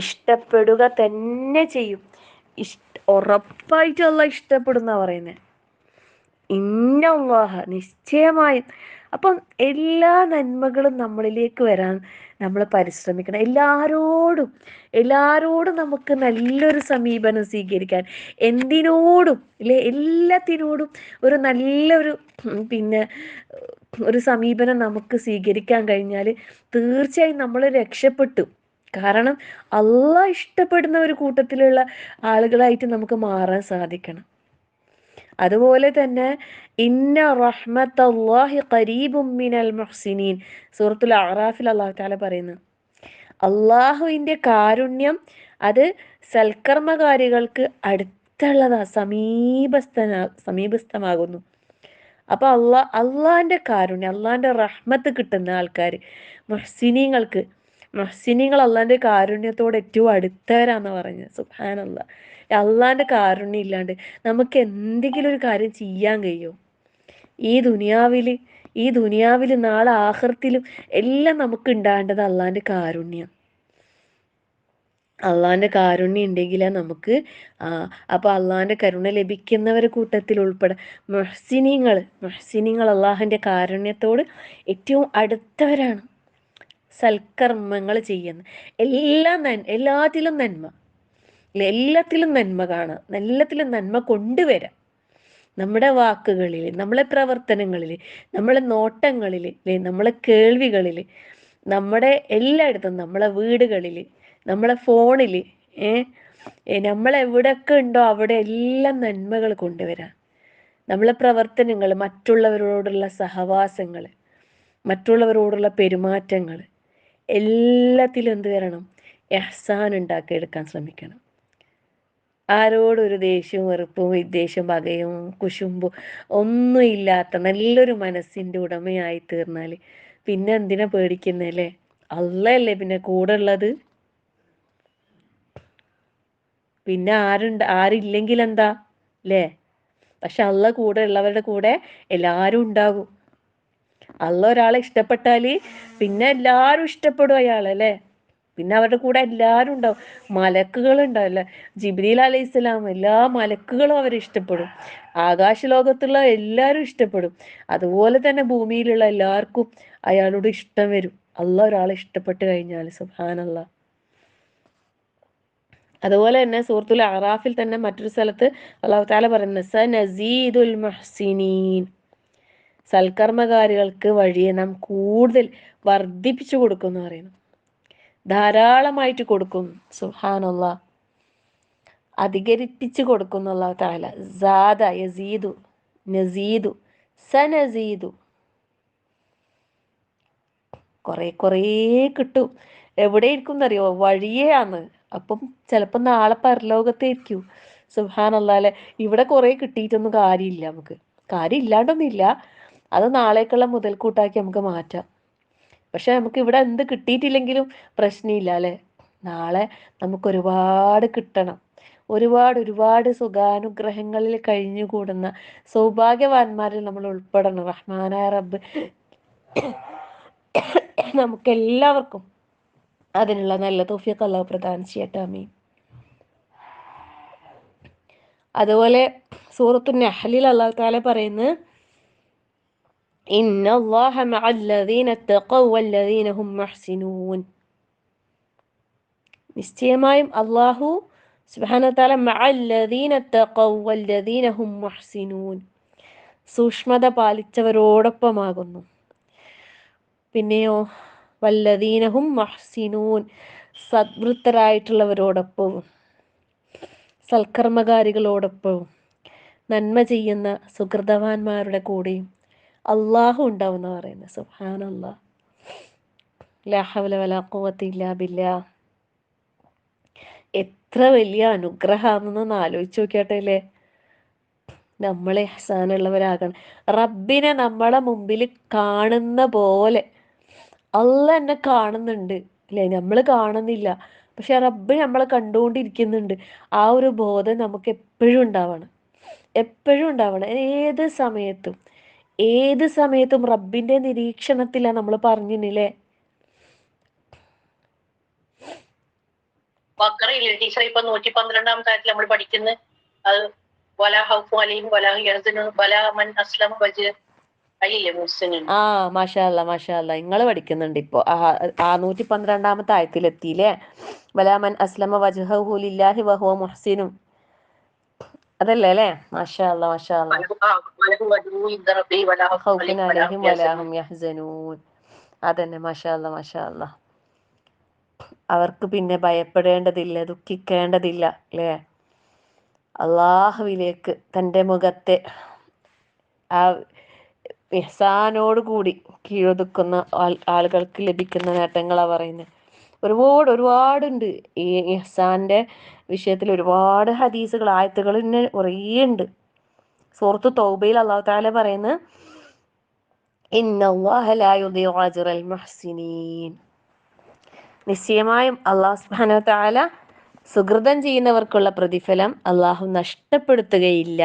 ഇഷ്ടപ്പെടുക തന്നെ ചെയ്യും. ഉറപ്പായിട്ട് അള്ളാഹ് ഇഷ്ടപ്പെടുന്ന പറയുന്നത്. ഇന്നല്ലാഹ, നിശ്ചയമായും. അപ്പം എല്ലാ നന്മകളും നമ്മളിലേക്ക് വരാൻ നമ്മൾ പരിശ്രമിക്കണം. എല്ലാരോടും നമുക്ക് നല്ലൊരു സമീപനം സ്വീകരിക്കാൻ, എന്തിനോടും ഇല്ലേ, എല്ലാത്തിനോടും ഒരു നല്ലൊരു ഒരു സമീപനം നമുക്ക് സ്വീകരിക്കാൻ കഴിഞ്ഞാൽ തീർച്ചയായും നമ്മൾ രക്ഷപ്പെട്ടു. കാരണം അള്ളാഹ് ഇഷ്ടപ്പെടുന്ന ഒരു കൂട്ടത്തിലുള്ള ആളുകളായിട്ട് നമുക്ക് മാറാൻ സാധിക്കണം. അതുപോലെ തന്നെ ഇന്ന റഹ്മത്തല്ലാഹി ഖരീബും മിനൽ മുഹ്സിനീൻ, സൂറത്തുൽ അഅറാഫിൽ അല്ലാഹു തആല പറയുന്നു, അള്ളാഹുവിൻ്റെ കാരുണ്യം അത് സൽക്കർമ്മകാരികൾക്ക് അടുത്തുള്ളതാ, സമീപസ്ഥമാകുന്നു. അപ്പൊ അള്ളാന്റെ കാരുണ്യം, അള്ളാന്റെ റഹ്മത്ത് കിട്ടുന്ന ആൾക്കാർ, മുഹ്സിനീങ്ങൾ അള്ളാന്റെ കാരുണ്യത്തോട് ഏറ്റവും അടുത്തവരാന്ന് പറഞ്ഞത്. സുബ്ഹാനല്ലാഹ്. അള്ളാന്റെ കാരുണ്യം ഇല്ലാണ്ട് നമുക്ക് എന്തെങ്കിലും ഒരു കാര്യം ചെയ്യാൻ കഴിയോ? ഈ ദുനിയാവില് നാളെ ആഖിറത്തിലും എല്ലാം നമുക്ക് ഉണ്ടാകേണ്ടത് അള്ളാന്റെ കാരുണ്യം. അള്ളാന്റെ കാരുണ്യം ഉണ്ടെങ്കിലേ നമുക്ക് അപ്പൊ അള്ളാന്റെ കരുണ ലഭിക്കുന്നവരെ കൂട്ടത്തിൽ ഉൾപ്പെടെ മുഹ്സിനീങ്ങൾ അള്ളാഹുവിന്റെ കാരുണ്യത്തോട് ഏറ്റവും അടുത്തവരാണ്. സൽക്കർമ്മങ്ങൾ ചെയ്യുന്ന എല്ലാത്തിലും നന്മ കാണാം, എല്ലാത്തിലും നന്മ കൊണ്ടുവരാം. നമ്മുടെ വാക്കുകളിൽ, നമ്മളെ പ്രവർത്തനങ്ങളിൽ, നമ്മളെ നോട്ടങ്ങളിൽ, നമ്മളെ കേൾവികളിൽ, നമ്മുടെ എല്ലായിടത്തും, നമ്മളെ വീടുകളിൽ, നമ്മളെ ഫോണിൽ, നമ്മളെവിടെയൊക്കെ ഉണ്ടോ അവിടെ എല്ലാം നന്മകൾ കൊണ്ടുവരാം. നമ്മളെ പ്രവർത്തനങ്ങൾ, മറ്റുള്ളവരോടുള്ള സഹവാസങ്ങൾ, മറ്റുള്ളവരോടുള്ള പെരുമാറ്റങ്ങൾ, എല്ലാത്തിലും എന്ത് വരണം? ഇഹ്സാൻ ഉണ്ടാക്കിയെടുക്കാൻ ശ്രമിക്കണം. ആരോടൊരു ദേഷ്യവും വെറുപ്പും വിദ്വേഷവും പകയും കുശുമ്പും ഒന്നും ഇല്ലാത്ത നല്ലൊരു മനസ്സിന്റെ ഉടമയായി തീർന്നാൽ പിന്നെ എന്തിനാ പേടിക്കുന്നല്ലേ? അള്ളയല്ലേ പിന്നെ കൂടെ ഉള്ളത്. പിന്നെ ആരില്ലെങ്കിൽ എന്താ അല്ലേ? പക്ഷെ അള്ള കൂടെ ഉള്ളവരുടെ കൂടെ എല്ലാരും ഉണ്ടാകും. അള്ള ഒരാളെ ഇഷ്ടപ്പെട്ടാല് പിന്നെ എല്ലാരും ഇഷ്ടപ്പെടും അയാളല്ലേ. പിന്നെ അവരുടെ കൂടെ എല്ലാരും ഉണ്ടാവും. മലക്കുകൾ ഉണ്ടാവില്ല, ജിബ്രീൽ അലൈഹിസ്സലാം, എല്ലാ മലക്കുകളും അവരെ ഇഷ്ടപ്പെടും. ആകാശ ലോകത്തുള്ള എല്ലാവരും ഇഷ്ടപ്പെടും. അതുപോലെ തന്നെ ഭൂമിയിലുള്ള എല്ലാവർക്കും അയാളോട് ഇഷ്ടം വരും. അള്ളാഹ് ഒരാളെ ഇഷ്ടപ്പെട്ട് കഴിഞ്ഞാൽ സുബ്ഹാനല്ലാഹ്. അതുപോലെ തന്നെ സൂറത്തുൽ അറാഫിൽ തന്നെ മറ്റൊരു സ്ഥലത്ത് അല്ലാഹു തആല പറയുന്നത് സനസീദുൽ മുഹ്സിനീൻ, സൽക്കർമ്മകാരികൾക്ക് വഴിയെ നാം കൂടുതൽ വർദ്ധിപ്പിച്ചു കൊടുക്കുന്നു പറയുന്നു. ധാരാളമായിട്ട് കൊടുക്കും. സുബ്ഹാനല്ലാഹ്. അധികരിപ്പിച്ചു കൊടുക്കുന്നു അല്ലാഹു തആല. സാദ യസീദു, നസീദു, സനസീദു. കുറേ കിട്ടും. എവിടെ ഇരിക്കും എന്നറിയോ? വഴിയെയാന്ന്. അപ്പം ചിലപ്പോൾ നാളെ പരലോകത്തായിരിക്കും. സുബ്ഹാനല്ലാഹ് അല്ലേ. ഇവിടെ കുറേ കിട്ടിയിട്ടൊന്നും കാര്യമില്ല. നമുക്ക് കാര്യം ഇല്ലാണ്ടൊന്നുമില്ല, അത് നാളേക്കുള്ള മുതൽക്കൂട്ടാക്കി നമുക്ക് മാറ്റാം. പക്ഷെ നമുക്ക് ഇവിടെ എന്ത് കിട്ടിയിട്ടില്ലെങ്കിലും പ്രശ്നമില്ല അല്ലേ. നാളെ നമുക്ക് ഒരുപാട് കിട്ടണം. ഒരുപാട് സുഖാനുഗ്രഹങ്ങളിൽ കഴിഞ്ഞുകൂടുന്ന സൗഭാഗ്യവാന്മാരിൽ നമ്മൾ ഉൾപ്പെടണം. റഹ്മാനായ റബ്ബ് നമുക്കെല്ലാവർക്കും അതിനുള്ള നല്ല തൗഫീഖ് അല്ലാഹു പ്രദാനം ചെയ്യട്ടെ. ആമീൻ. അതുപോലെ സൂറത്തു നഹ്ലിൽ അല്ലാഹു തആല പറയുന്നു ഇന്നല്ലാഹ മഅല്ലദീന തഖവ വല്ലദീന ഹും മുഹ്സിനൂൻ. നിശ്ചയമായും അല്ലാഹു സുബ്ഹാനഹു വ തആല മഅല്ലദീന തഖവ വല്ലദീന ഹും മുഹ്സിനൂൻ, സൂക്ഷ്മത പാലിച്ചവരോടൊപ്പമാകുന്നു. പിന്നെയോ വല്ലദീന ഹും മുഹ്സിനൂൻ, സദ്വൃത്തരായിട്ടുള്ളവരോടൊപ്പവും സൽക്കർമ്മകാരികളോടൊപ്പവും നന്മ ചെയ്യുന്ന സുഹൃതവാന്മാരുടെ കൂടെയും അള്ളാഹു ഉണ്ടാവും എന്ന് പറയുന്നത്. സുബ്ഹാനല്ലാഹ്. ലാ ഹൗല വലാ ഖുവത ഇല്ലാ ബില്ലാഹ്. എത്ര വലിയ അനുഗ്രഹമാണെന്നൊന്ന് ആലോചിച്ച് നോക്കിയാട്ടെ അല്ലേ. നമ്മളെ ഇഹ്സാനുള്ളവരാകണം. റബ്ബിനെ നമ്മളെ മുമ്പിൽ കാണുന്ന പോലെ അള്ള എന്നെ കാണുന്നുണ്ട് അല്ലേ, നമ്മൾ കാണുന്നില്ല, പക്ഷെ റബ്ബ് നമ്മളെ കണ്ടുകൊണ്ടിരിക്കുന്നുണ്ട്. ആ ഒരു ബോധം നമുക്ക് എപ്പോഴും ഉണ്ടാവണം. ഏത് സമയത്തും റബ്ബിന്റെ നിരീക്ഷണത്തിലാണ് നമ്മൾ പറഞ്ഞില്ലേ. ബക്കറയില്ലേ ടീച്ചർ, ഇപ്പൊ 112-ാമത്തെ ആയത്തിൽ നമ്മൾ പഠിക്കുന്നത് അത് വലാ ഹൗഫുൻ അലൈഹിം വലാ ഹും യഹ്സനൂൻ വലാ മൻ അസ്ലമ വജ്ഹ അയ്യില്ലേ മുഹ്സിനൂൻ. മാഷാ അല്ലാഹ് നിങ്ങൾ പഠിക്കുന്നുണ്ട് ഇപ്പൊ. 112-ാമത്തെ ആയത്തിലെത്തിയില്ലേ. വലാ മൻ അസ്ലമ വജ്ഹഹു ലില്ലാഹി വഹുവ മുഹ്സിനും, അതല്ലേ അല്ലേ? മാഷാ അല്ലാഹ്. ഖൗഫുൻ അലൈഹിം വലാ ഹും യഹ്സനൂൻ. അതന്നെ. മാഷാ അല്ലാഹ്. അവർക്ക് പിന്നെ ഭയപ്പെടേണ്ടതില്ല, ദുഃഖിക്കേണ്ടതില്ല അല്ലേ. അള്ളാഹുവിലേക്ക് തൻ്റെ മുഖത്തെ ആ ഇഹ്സാനോട് കൂടി കീഴൊതുക്കുന്ന ആളുകൾക്ക് ലഭിക്കുന്ന നേട്ടങ്ങളാണ് പറയുന്നത്. ഒരുപാടുണ്ട് ഈ ഇഹ്സാന്റെ വിഷയത്തിൽ ഒരുപാട് ഹദീസുകൾ ആയത്തുകൾ തന്നെ കുറേ ഉണ്ട്. സൂറത്ത് തൗബയിൽ അല്ലാഹു തആല പറയുന്നത് ഇന്നല്ലാഹ ലാ യുദിഉ അജ്റൽ മുഹ്സിനീൻ, നിശ്ചയമായും അല്ലാഹു സുബ്ഹാനഹു വ തആല സുകൃതം ചെയ്യുന്നവർക്കുള്ള പ്രതിഫലം അല്ലാഹു നഷ്ടപ്പെടുത്തുകയില്ല.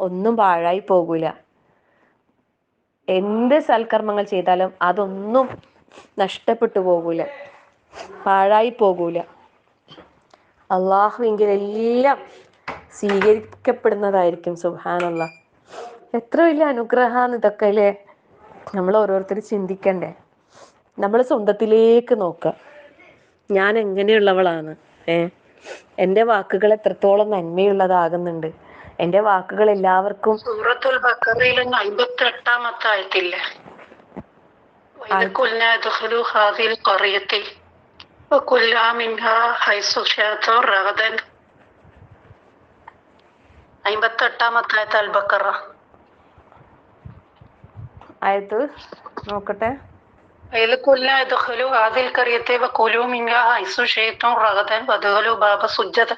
ഒന്നും പാഴായി പോകൂല. എന്ത് സൽക്കർമ്മങ്ങൾ ചെയ്താലും അതൊന്നും നഷ്ടപ്പെട്ടു പോകൂല, പാഴായി പോകൂല. അള്ളാഹുവിങ്കലെല്ലാം സ്വീകരിക്കപ്പെടുന്നതായിരിക്കും. സുബ്ഹാനല്ലാഹ്, എത്ര വലിയ അനുഗ്രഹമാണ് ഇതൊക്കെ അല്ലേ. നമ്മൾ ഓരോരുത്തർ ചിന്തിക്കണ്ടേ, നമ്മൾ സ്വന്തത്തിലേക്ക് നോക്കുക. ഞാൻ എങ്ങനെയുള്ളവളാണ്, എൻ്റെ വാക്കുകൾ എത്രത്തോളം നന്മയുള്ളതാകുന്നുണ്ട്, എൻ്റെ വാക്കുകൾ എല്ലാവർക്കും. സൂറത്തുൽ ബഖറയിൽ 58-ാമത്തെ ആയത്തില്ലേ, وَإِذْ ادْخُلُوا هَٰذِهِ الْقَرْيَةَ وَكُلُوا مِنْهَا حَيْثُ شِئْتُمْ رَغَدًا. 58-ാമത്തെ ആയത്ത് അൽ ബഖറ. ആയത്ത് നോക്കട്ടെ. وَإِذْ قُلْنَا ادْخُلُوا هَٰذِهِ الْقَرْيَةَ وَكُلُوا مِنْهَا حَيْثُ شِئْتُمْ رَغَدًا وَادْخُلُوا الْبَابَ سُجَّدًا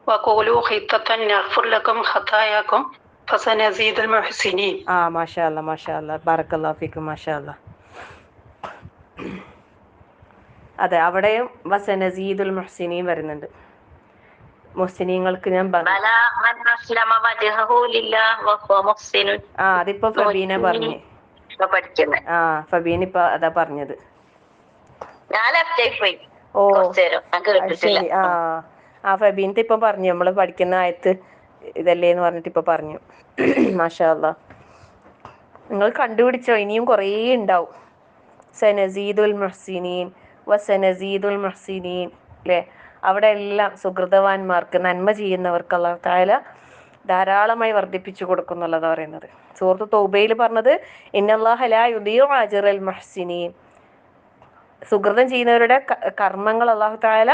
وَقُولُوا حِطَّةٌ نَغْفِرْ لَكُمْ خَطَايَاكُمْ فَسَنَزِيدُ الْمُحْسِنِينَ. മാഷാ അല്ലാ, മാഷാ അല്ലാ, ബറക്കല്ലാഹു ഫീക്കും, മാഷാ അല്ലാ. അതെ, അവിടെയും വസനസീദുൽ മുഹ്സിനീൻ വരുന്നുണ്ട്. മുഹ്സിനീങ്ങൾക്ക് ഞാൻ അതിപ്പോ ഫബീന പറഞ്ഞു. ഫബീൻ ഇപ്പൊ അതാ പറഞ്ഞത്. ഓ ശരി. ഫബീനത്തെ ഇപ്പൊ പറഞ്ഞു, നമ്മള് പഠിക്കുന്ന ആയത്ത് ഇതല്ലേന്ന് പറഞ്ഞിട്ട് ഇപ്പൊ പറഞ്ഞു. മാഷാ അല്ലാ, നിങ്ങൾ കണ്ടുപിടിച്ചോ, ഇനിയും കുറേ ഉണ്ടാവും. സനസീദുൽ മുഹ്സിനീൻ വസനസീദുൽ മുഹ്സിനീൻ അല്ലേ. അവിടെ എല്ലാം സുഹൃതവാന്മാർക്ക്, നന്മ ചെയ്യുന്നവർക്ക് അല്ലാഹു തആല ധാരാളമായി വർദ്ധിപ്പിച്ചു കൊടുക്കുന്നുള്ളതാ പറയുന്നത്. സൂറത്ത് തൗബയിൽ പറഞ്ഞത് ഇന്നല്ലാഹ ലാ യുദിഉ അജ്റൽ മുഹ്സിനീൻ, സുകൃതം ചെയ്യുന്നവരുടെ കർമ്മങ്ങൾ അല്ലാഹു തആല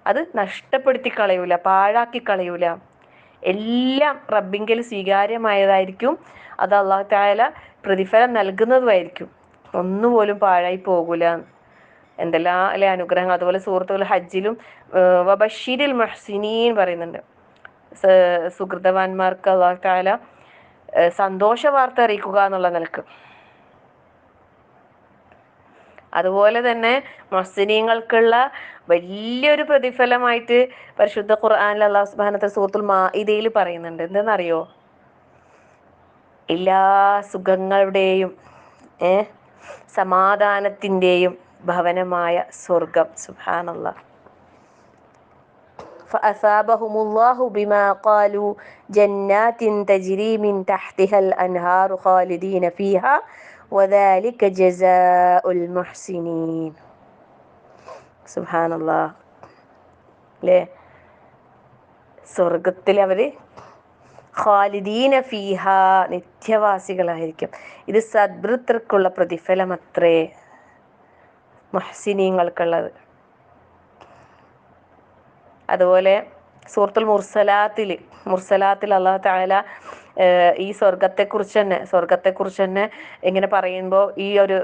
അത് നഷ്ടപ്പെടുത്തി കളയൂല, പാഴാക്കി കളയൂല. എല്ലാം റബ്ബിങ്കൽ സ്വീകാര്യമായതായിരിക്കും. അത് അല്ലാഹു തആല പ്രതിഫലം നൽകുന്നതുമായിരിക്കും. ഒന്നുപോലും പാഴായി പോകൂല. എന്തെല്ലാം അല്ലെ അനുഗ്രഹങ്ങൾ. അതുപോലെ സൂറത്തുൽ ഹജ്ജിലും വബശ്ശിരിൽ മുഹ്സിനീൻ പറയുന്നുണ്ട്. സുകൃതവാന്മാർക്ക് അല്ലാഹു തആല സന്തോഷ വാർത്ത അറിയിക്കുക എന്നുള്ള നിലക്ക്. അതുപോലെ തന്നെ മുഹ്സിനീങ്ങൾക്കുള്ള വലിയൊരു പ്രതിഫലമായിട്ട് പരിശുദ്ധ ഖുർആനിൽ അല്ലാഹു സുബ്ഹാനഹു വ തആല സൂറത്തുൽ മാഇദയിൽ പറയുന്നുണ്ട്. എന്തെന്നറിയോ? എല്ലാ സുഖങ്ങളുടെയും സമാധാനത്തിൻ്റെയും ഭവനമായ സ്വർഗം. സുബ്ഹാനല്ലാഹ്. ഫഅസാബഹുമുല്ലാഹു ബിമാ ഖാലു ജന്നാത്തിൻ തജ്രി മിൻ തഹ്തിഹൽ അൻഹാറു ഖാലിദീന ഫീഹാ വദാലിക ജസാഉൽ മുഹ്സിനീൻ. സുബ്ഹാനല്ലാഹ് അല്ലേ. സ്വർഗത്തിൽ അവര് ഖാലിദീന ഫീഹ, നിത്യവാസികളായിരിക്കും. ഇത് സദ്വൃത്തർക്കുള്ള പ്രതിഫലം അത്രേ മുഹ്സിനീങ്ങൾക്കുള്ളത്. അതുപോലെ സൂറത്തുൽ മുർസലാത്തിൽ അല്ലാഹു തആല ഈ സ്വർഗത്തെക്കുറിച്ച് തന്നെ ഇങ്ങനെ പറയുമ്പോൾ ഈ ഒരു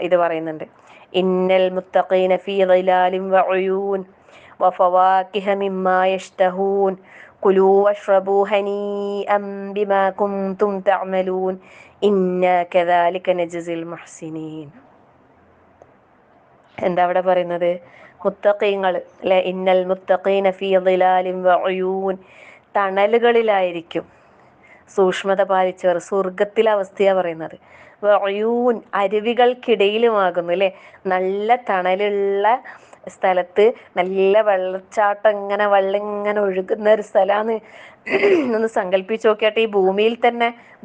ഇത് പറയുന്നുണ്ട്. ഇന്നൽ മുത്തഖീന ഫീ ളിലാലിൻ വഉയൂൻ വഫവാകിഹ മിമ്മാ യശ്തഹൂൻ കുലൂ വഷ്റബൂ ഹനീഅൻ ബിമാ കുൻതും തഅമലൂൻ ഇന്നാ കദാലിക നജ്സിൽ മുഹ്സിനീൻ. എന്താ അവിടെ പറയുന്നത്? മുത്തഖീങ്ങൾ അല്ലെ, ഇന്നൽ മുത്തഖീന ഫീ ളിലാലിൻ വഉയൂൻ, തണലുകളിലായിരിക്കും സൂക്ഷ്മത പാലിച്ചവർ. സ്വർഗത്തിലെ അവസ്ഥയാണ് പറയുന്നത്. വഉയൂൻ, അരുവികൾക്കിടയിലുമാകുന്നു അല്ലെ. നല്ല തണലുള്ള സ്ഥലത്ത് നല്ല വെള്ളച്ചാട്ടം, ഇങ്ങനെ വെള്ളം ഇങ്ങനെ ഒഴുകുന്ന ഒരു സ്ഥലമാണ്. ഒന്ന് സങ്കല്പിച്ച് നോക്കിയാട്ടെ. ഈ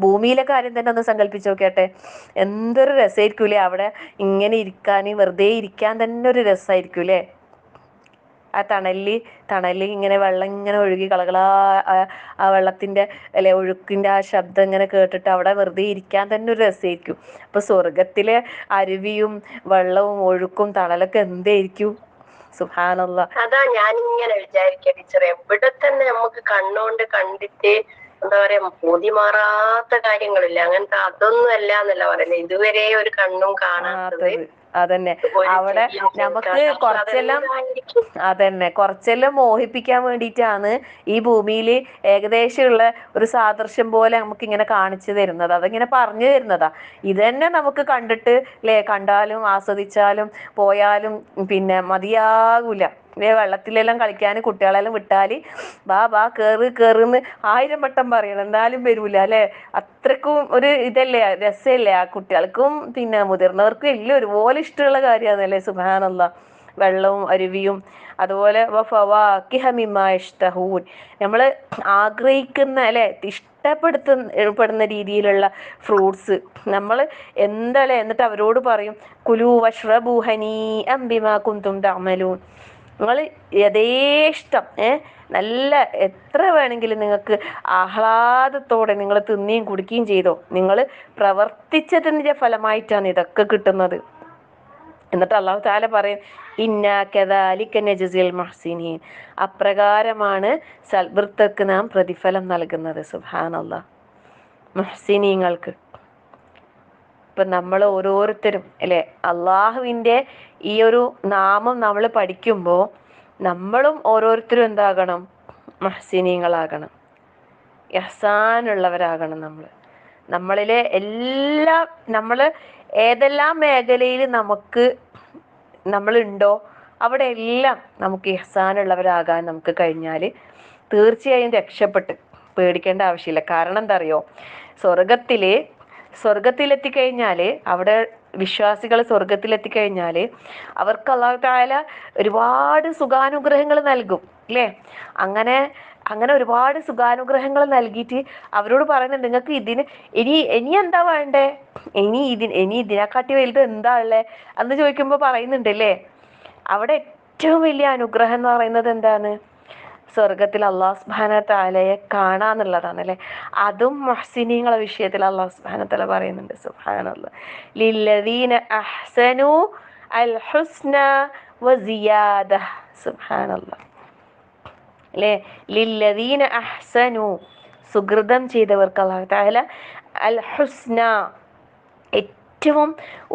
ഭൂമിയിലെ കാര്യം തന്നെ ഒന്ന് സങ്കല്പിച്ച് നോക്കിയാട്ടെ. എന്തൊരു രസമായിരിക്കും അല്ലേ അവിടെ ഇങ്ങനെ ഇരിക്കാൻ, വെറുതെ ഇരിക്കാൻ തന്നെ ഒരു രസമായിരിക്കും അല്ലേ. ആ തണലിൽ ഇങ്ങനെ വെള്ളം ഇങ്ങനെ ഒഴുകി കളകളാ, ആ വെള്ളത്തിൻ്റെ അല്ലെ ഒഴുക്കിൻ്റെ ആ ശബ്ദം ഇങ്ങനെ കേട്ടിട്ട് അവിടെ വെറുതെ ഇരിക്കാൻ തന്നെ ഒരു രസമായിരിക്കും. അപ്പോൾ സ്വർഗത്തിലെ അരുവിയും വെള്ളവും ഒഴുക്കും തണലൊക്കെ എന്തായിരിക്കും. സുബ്ഹാനല്ലാഹ്. അതാ ഞാനിങ്ങനെ വിചാരിക്കുക ടീച്ചറെ, ഇവിടെ തന്നെ നമുക്ക് കണ്ണുകൊണ്ട് കണ്ടിട്ട് എന്താ പറയാ പൂതി മാറാത്ത കാര്യങ്ങളില്ല, അങ്ങനത്തെ അതൊന്നും അല്ല എന്നല്ല പറയുന്നത്. ഇതുവരെ ഒരു കണ്ണും കാണാത്തത് അതന്നെ ഒരു അവിടെ ചെടിയും നമുക്ക് കേൾക്കാത്ത കുറച്ചെല്ലാം അതെന്തായിരിക്കും? അതന്നെ കുറച്ചെല്ലാം മോഹിപ്പിക്കാൻ വേണ്ടിയിട്ടാണ് ഈ ഭൂമിയിൽ ഏകദേശമുള്ള ഒരു സാദൃശ്യം പോലെ നമുക്ക് ഇങ്ങനെ കാണിച്ചു തരുന്നത്, അതിങ്ങനെ പറഞ്ഞു തരുന്നതാ. ഇത് തന്നെ നമുക്ക് കണ്ടിട്ട് അല്ലേ, കണ്ടാലും ആസ്വദിച്ചാലും പോയാലും പിന്നെ മതിയാകൂല. വെള്ളത്തിലെല്ലാം കളിക്കാൻ കുട്ടികളെല്ലാം വിട്ടാൽ ബാ കേറ് കേറുന്ന് 1000 വട്ടം പറയണം എന്നാലും വരൂല അല്ലേ. അത്രക്കും ഒരു ഇതല്ലേ, രസമല്ലേ ആ കുട്ടികൾക്കും പിന്നെ മുതിർന്നവർക്കും എല്ലാം ഒരുപോലെ ഇഷ്ടമുള്ള കാര്യമാണല്ലേ. സുബ്ഹാനല്ലാഹ്. വെള്ളവും അരുവിയും അതുപോലെ നമ്മൾ ആഗ്രഹിക്കുന്ന അല്ലെ ഇഷ്ടപ്പെടുന്ന രീതിയിലുള്ള ഫ്രൂട്ട്സ് നമ്മൾ എന്തല്ലേ. എന്നിട്ട് അവരോട് പറയും കുലു വഷ്റബു ഹനീഅം ബിമാ കുന്തും തഅമലൂൻ. നിങ്ങൾ യഥേഷ്ടം നല്ല എത്ര വേണമെങ്കിലും നിങ്ങൾക്ക് ആഹ്ലാദത്തോടെ നിങ്ങൾ തിന്നുകയും കുടിക്കുകയും ചെയ്തോ, നിങ്ങൾ പ്രവർത്തിച്ചതിൻ്റെ ഫലമായിട്ടാണ് ഇതൊക്കെ കിട്ടുന്നത്. എന്നിട്ട് അല്ലാഹു തആല പറയും ഇന്നാ കദാലിക നജ്സിൽ മുഹ്സിനീൻ, അപ്രകാരമാണ് സൽവൃത്തർക്ക് നാം പ്രതിഫലം നൽകുന്നത്. സുബ്ഹാനല്ലാഹ്. മുഹ്സിനീങ്ങൾക്ക് ഇപ്പം നമ്മൾ ഓരോരുത്തരും അല്ലേ അള്ളാഹുവിൻ്റെ ഈ ഒരു നാമം നമ്മൾ പഠിക്കുമ്പോൾ നമ്മളും ഓരോരുത്തരും എന്താകണം, മുഹ്സിനീങ്ങളാകണം, ഇഹ്സാനുള്ളവരാകണം. നമ്മളിലെ എല്ലാം നമ്മൾ ഏതെല്ലാം മേഖലയിൽ നമ്മളുണ്ടോ അവിടെ എല്ലാം നമുക്ക് ഇഹ്സാനുള്ളവരാകാൻ നമുക്ക് കഴിഞ്ഞാൽ തീർച്ചയായും രക്ഷപ്പെട്ട് പേടിക്കേണ്ട ആവശ്യമില്ല. കാരണം എന്താ അറിയോ, സ്വർഗത്തിലെത്തിക്കഴിഞ്ഞാൽ അവിടെ വിശ്വാസികൾ സ്വർഗത്തിലെത്തിക്കഴിഞ്ഞാൽ അവർക്ക് അല്ലാഹു തആല ഒരുപാട് സുഖാനുഗ്രഹങ്ങൾ നൽകും അല്ലേ. അങ്ങനെ ഒരുപാട് സുഖാനുഗ്രഹങ്ങൾ നൽകിയിട്ട് അവരോട് പറയുന്നുണ്ട് നിങ്ങൾക്ക് ഇനി എന്താ വേണ്ടേ, ഇനി ഇതിനെക്കാട്ടി വലുത് എന്താ ഉള്ളേ എന്ന് ചോദിക്കുമ്പോൾ പറയുന്നുണ്ട് അല്ലേ. അവിടെ ഏറ്റവും വലിയ അനുഗ്രഹം എന്ന് പറയുന്നത് എന്താണ്, സ്വർഗത്തിൽ അല്ലാഹു സുബ്ഹാനഹു വ തആലയെ കാണാന്നുള്ളതാണ് അല്ലേ. അതും മുഹ്സിനീങ്ങളെ വിഷയത്തിൽ അല്ലാഹു സുബ്ഹാനഹു വ തആല പറയുന്നുണ്ട്. സുബ്ഹാനല്ലാഹ്. ലില്ലദീന അഹ്സനു അൽ ഹുസ്ന വസിയാദ. സുബ്ഹാനല്ലാഹ് അല്ലേ. ലില്ലദീന അഹ്സനു, സുകൃതം ചെയ്തവർക്ക് അല്ലാഹു തആല അൽ ഹുസ്ന, ഏറ്റവും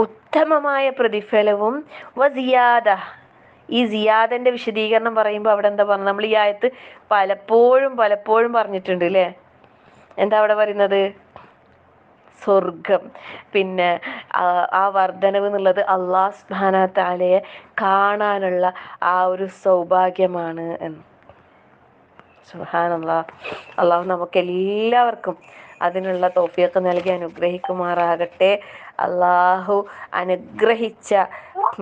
ഉത്തമമായ പ്രതിഫലവും വസിയാദ. ഈ സിയാദന്റെ വിശദീകരണം പറയുമ്പോൾ അവിടെ എന്താ പറഞ്ഞത്, നമ്മൾ ഈ ആയത്ത് പലപ്പോഴും പറഞ്ഞിട്ടുണ്ട് അല്ലേ. എന്താ അവിടെ പറയുന്നത്, സ്വർഗം, പിന്നെ ആ വർധനവ് എന്നുള്ളത് അല്ലാഹു സുബ്ഹാനഹു വ തആലയെ കാണാനുള്ള ആ ഒരു സൗഭാഗ്യമാണ് എന്ന്. സുബ്ഹാനല്ലാഹ്. അള്ളാഹു നമുക്ക് എല്ലാവർക്കും അതിനുള്ള തൗഫീഖ് നൽകി അനുഗ്രഹിക്കുമാറാകട്ടെ. അള്ളാഹു അനുഗ്രഹിച്ച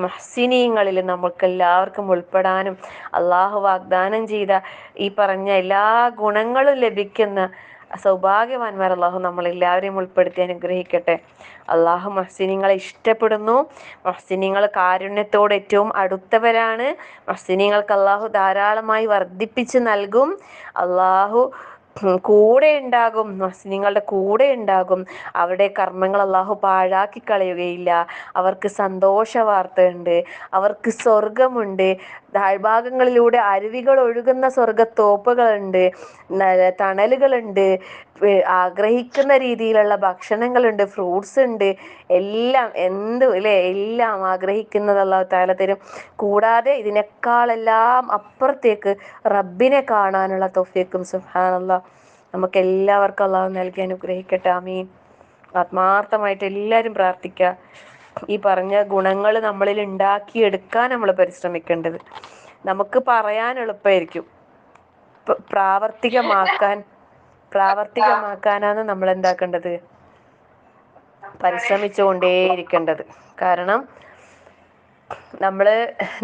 മുഹ്സിനീങ്ങളിൽ നമുക്കെല്ലാവർക്കും ഉൾപ്പെടാനും അള്ളാഹു വാഗ്ദാനം ചെയ്ത ഈ പറഞ്ഞ എല്ലാ ഗുണങ്ങളും ലഭിക്കുന്ന സൗഭാഗ്യവാന്മാർ അള്ളാഹു നമ്മളെല്ലാവരെയും ഉൾപ്പെടുത്തി അനുഗ്രഹിക്കട്ടെ. അള്ളാഹു മുഹ്സിനീങ്ങളെ ഇഷ്ടപ്പെടുന്നു. മുഹ്സിനീങ്ങൾ കാരുണ്യത്തോട് ഏറ്റവും അടുത്തവരാണ്. മുഹ്സിനീങ്ങൾക്ക് അള്ളാഹു ധാരാളമായി വർദ്ധിപ്പിച്ച് നൽകും. അള്ളാഹു കൂടെ ഉണ്ടാകും, മുഹ്സിനീങ്ങളുടെ കൂടെ ഉണ്ടാകും. അവരുടെ കർമ്മങ്ങൾ അള്ളാഹു പാഴാക്കി കളയുകയില്ല. അവർക്ക് സന്തോഷ വാർത്തയുണ്ട്, അവർക്ക് സ്വർഗമുണ്ട്. താഴ്ഭാഗങ്ങളിലൂടെ അരുവികൾ ഒഴുകുന്ന സ്വർഗത്തോപ്പുകളുണ്ട്, തണലുകളുണ്ട്, ആഗ്രഹിക്കുന്ന രീതിയിലുള്ള ഭക്ഷണങ്ങളുണ്ട്, ഫ്രൂട്ട്സ് ഉണ്ട്, എല്ലാം എല്ലാം ആഗ്രഹിക്കുന്നത് അല്ലാഹു തആല തരും. കൂടാതെ ഇതിനേക്കാളെല്ലാം അപ്പുറത്തേക്ക് റബ്ബിനെ കാണാനുള്ള തൗഫീഖും സുബ്ഹാനല്ലാഹ് നമുക്ക് എല്ലാവർക്കും അള്ളാഹു നൽകി അനുഗ്രഹിക്കട്ടെ. ആമീൻ. ആത്മാർത്ഥമായിട്ട് എല്ലാവരും പ്രാർത്ഥിക്കുക. ഈ പറഞ്ഞ ഗുണങ്ങൾ നമ്മളിൽ ഉണ്ടാക്കിയെടുക്കാൻ നമ്മൾ പരിശ്രമിക്കേണ്ടത്. നമുക്ക് പറയാൻ എളുപ്പമായിരിക്കും, പ്രാവർത്തികമാക്കാനാണ് നമ്മൾ എന്താക്കേണ്ടത്, പരിശ്രമിച്ചുകൊണ്ടേയിരിക്കേണ്ടത്. കാരണം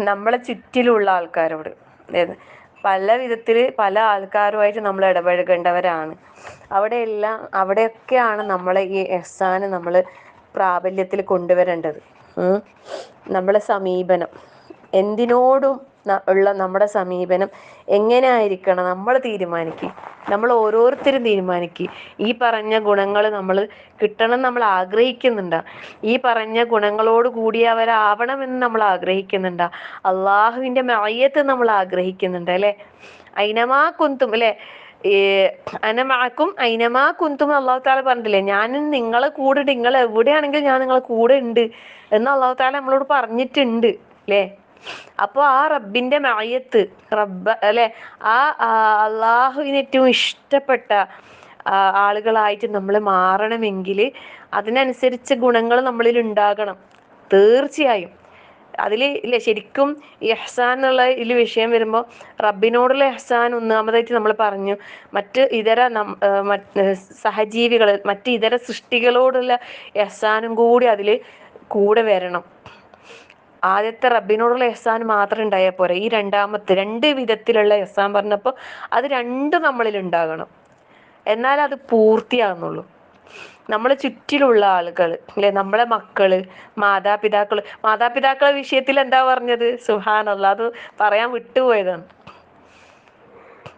നമ്മളെ ചുറ്റിലുള്ള ആൾക്കാരോട് പല വിധത്തിൽ പല ആൾക്കാരുമായിട്ട് നമ്മൾ ഇടപഴകേണ്ടവരാണ്. അവിടെയൊക്കെയാണ് നമ്മളെ ഈ ഇഹ്സാൻ നമ്മൾ പ്രാബല്യത്തിൽ കൊണ്ടുവരേണ്ടത്. നമ്മളെ സമീപനം എന്തിനോടും ഉള്ള നമ്മുടെ സമീപനം എങ്ങനെ ആയിരിക്കണം നമ്മൾ തീരുമാനിക്കുക. നമ്മൾ ഓരോരുത്തരും തീരുമാനിക്കുക. ഈ പറഞ്ഞ ഗുണങ്ങൾ നമ്മൾ കിട്ടണം നമ്മൾ ആഗ്രഹിക്കുന്നുണ്ടാ, ഈ പറഞ്ഞ ഗുണങ്ങളോട് കൂടിയവരാവണമെന്ന് നമ്മൾ ആഗ്രഹിക്കുന്നുണ്ടാ, അള്ളാഹുവിൻ്റെ മഅയ്യത്ത് നമ്മൾ ആഗ്രഹിക്കുന്നുണ്ട് അല്ലേ. ഐനമാ കുന്തും അല്ലേ, ഈ അനമാക്കും അയിനമാ കുന്തും അള്ളാഹു താല പറഞ്ഞിട്ടില്ലേ, ഞാൻ നിങ്ങളെ കൂടെ ഉണ്ട്, നിങ്ങൾ എവിടെയാണെങ്കിലും ഞാൻ നിങ്ങളെ കൂടെ ഉണ്ട് എന്ന് അള്ളാഹു താല നമ്മളോട് പറഞ്ഞിട്ടുണ്ട് അല്ലേ. അപ്പോൾ ആ റബ്ബിന്റെ മഅയത്ത്, റബ്ബ് അല്ലെ, ആ അള്ളാഹുവിന് ഏറ്റവും ഇഷ്ടപ്പെട്ട ആളുകളായിട്ട് നമ്മൾ മാറണമെങ്കിൽ അതിനനുസരിച്ച് ഗുണങ്ങൾ നമ്മളിൽ ഉണ്ടാകണം തീർച്ചയായും. അതിൽ ഇല്ലേ ശരിക്കും ഇഹ്സാൻ എന്നുള്ള ഇതിൽ വിഷയം വരുമ്പോൾ റബ്ബിനോടുള്ള ഇഹ്സാൻ ഒന്നാമതായിട്ട് നമ്മൾ പറഞ്ഞു. മറ്റ് ഇതര സഹജീവികൾ, മറ്റ് ഇതര സൃഷ്ടികളോടുള്ള ഇഹ്സാനും കൂടി അതിൽ കൂടെ വരണം. ആദ്യത്തെ റബ്ബിനോടുള്ള ഇഹ്സാൻ മാത്രം ഉണ്ടായാൽ പോരാ, ഈ രണ്ടാമത്തെ രണ്ട് വിധത്തിലുള്ള ഇഹ്സാൻ പറഞ്ഞപ്പോൾ അത് രണ്ടും നമ്മളിൽ ഉണ്ടാകണം, എന്നാൽ അത് പൂർത്തിയാകുന്നുള്ളൂ. നമ്മളെ ചുറ്റിലുള്ള ആളുകൾ അല്ലെ, നമ്മളെ മക്കള്, മാതാപിതാക്കളെ വിഷയത്തിൽ എന്താ പറഞ്ഞത്? സുബ്ഹാനല്ലാഹ്, അത് പറയാൻ വിട്ടുപോയതാണ്.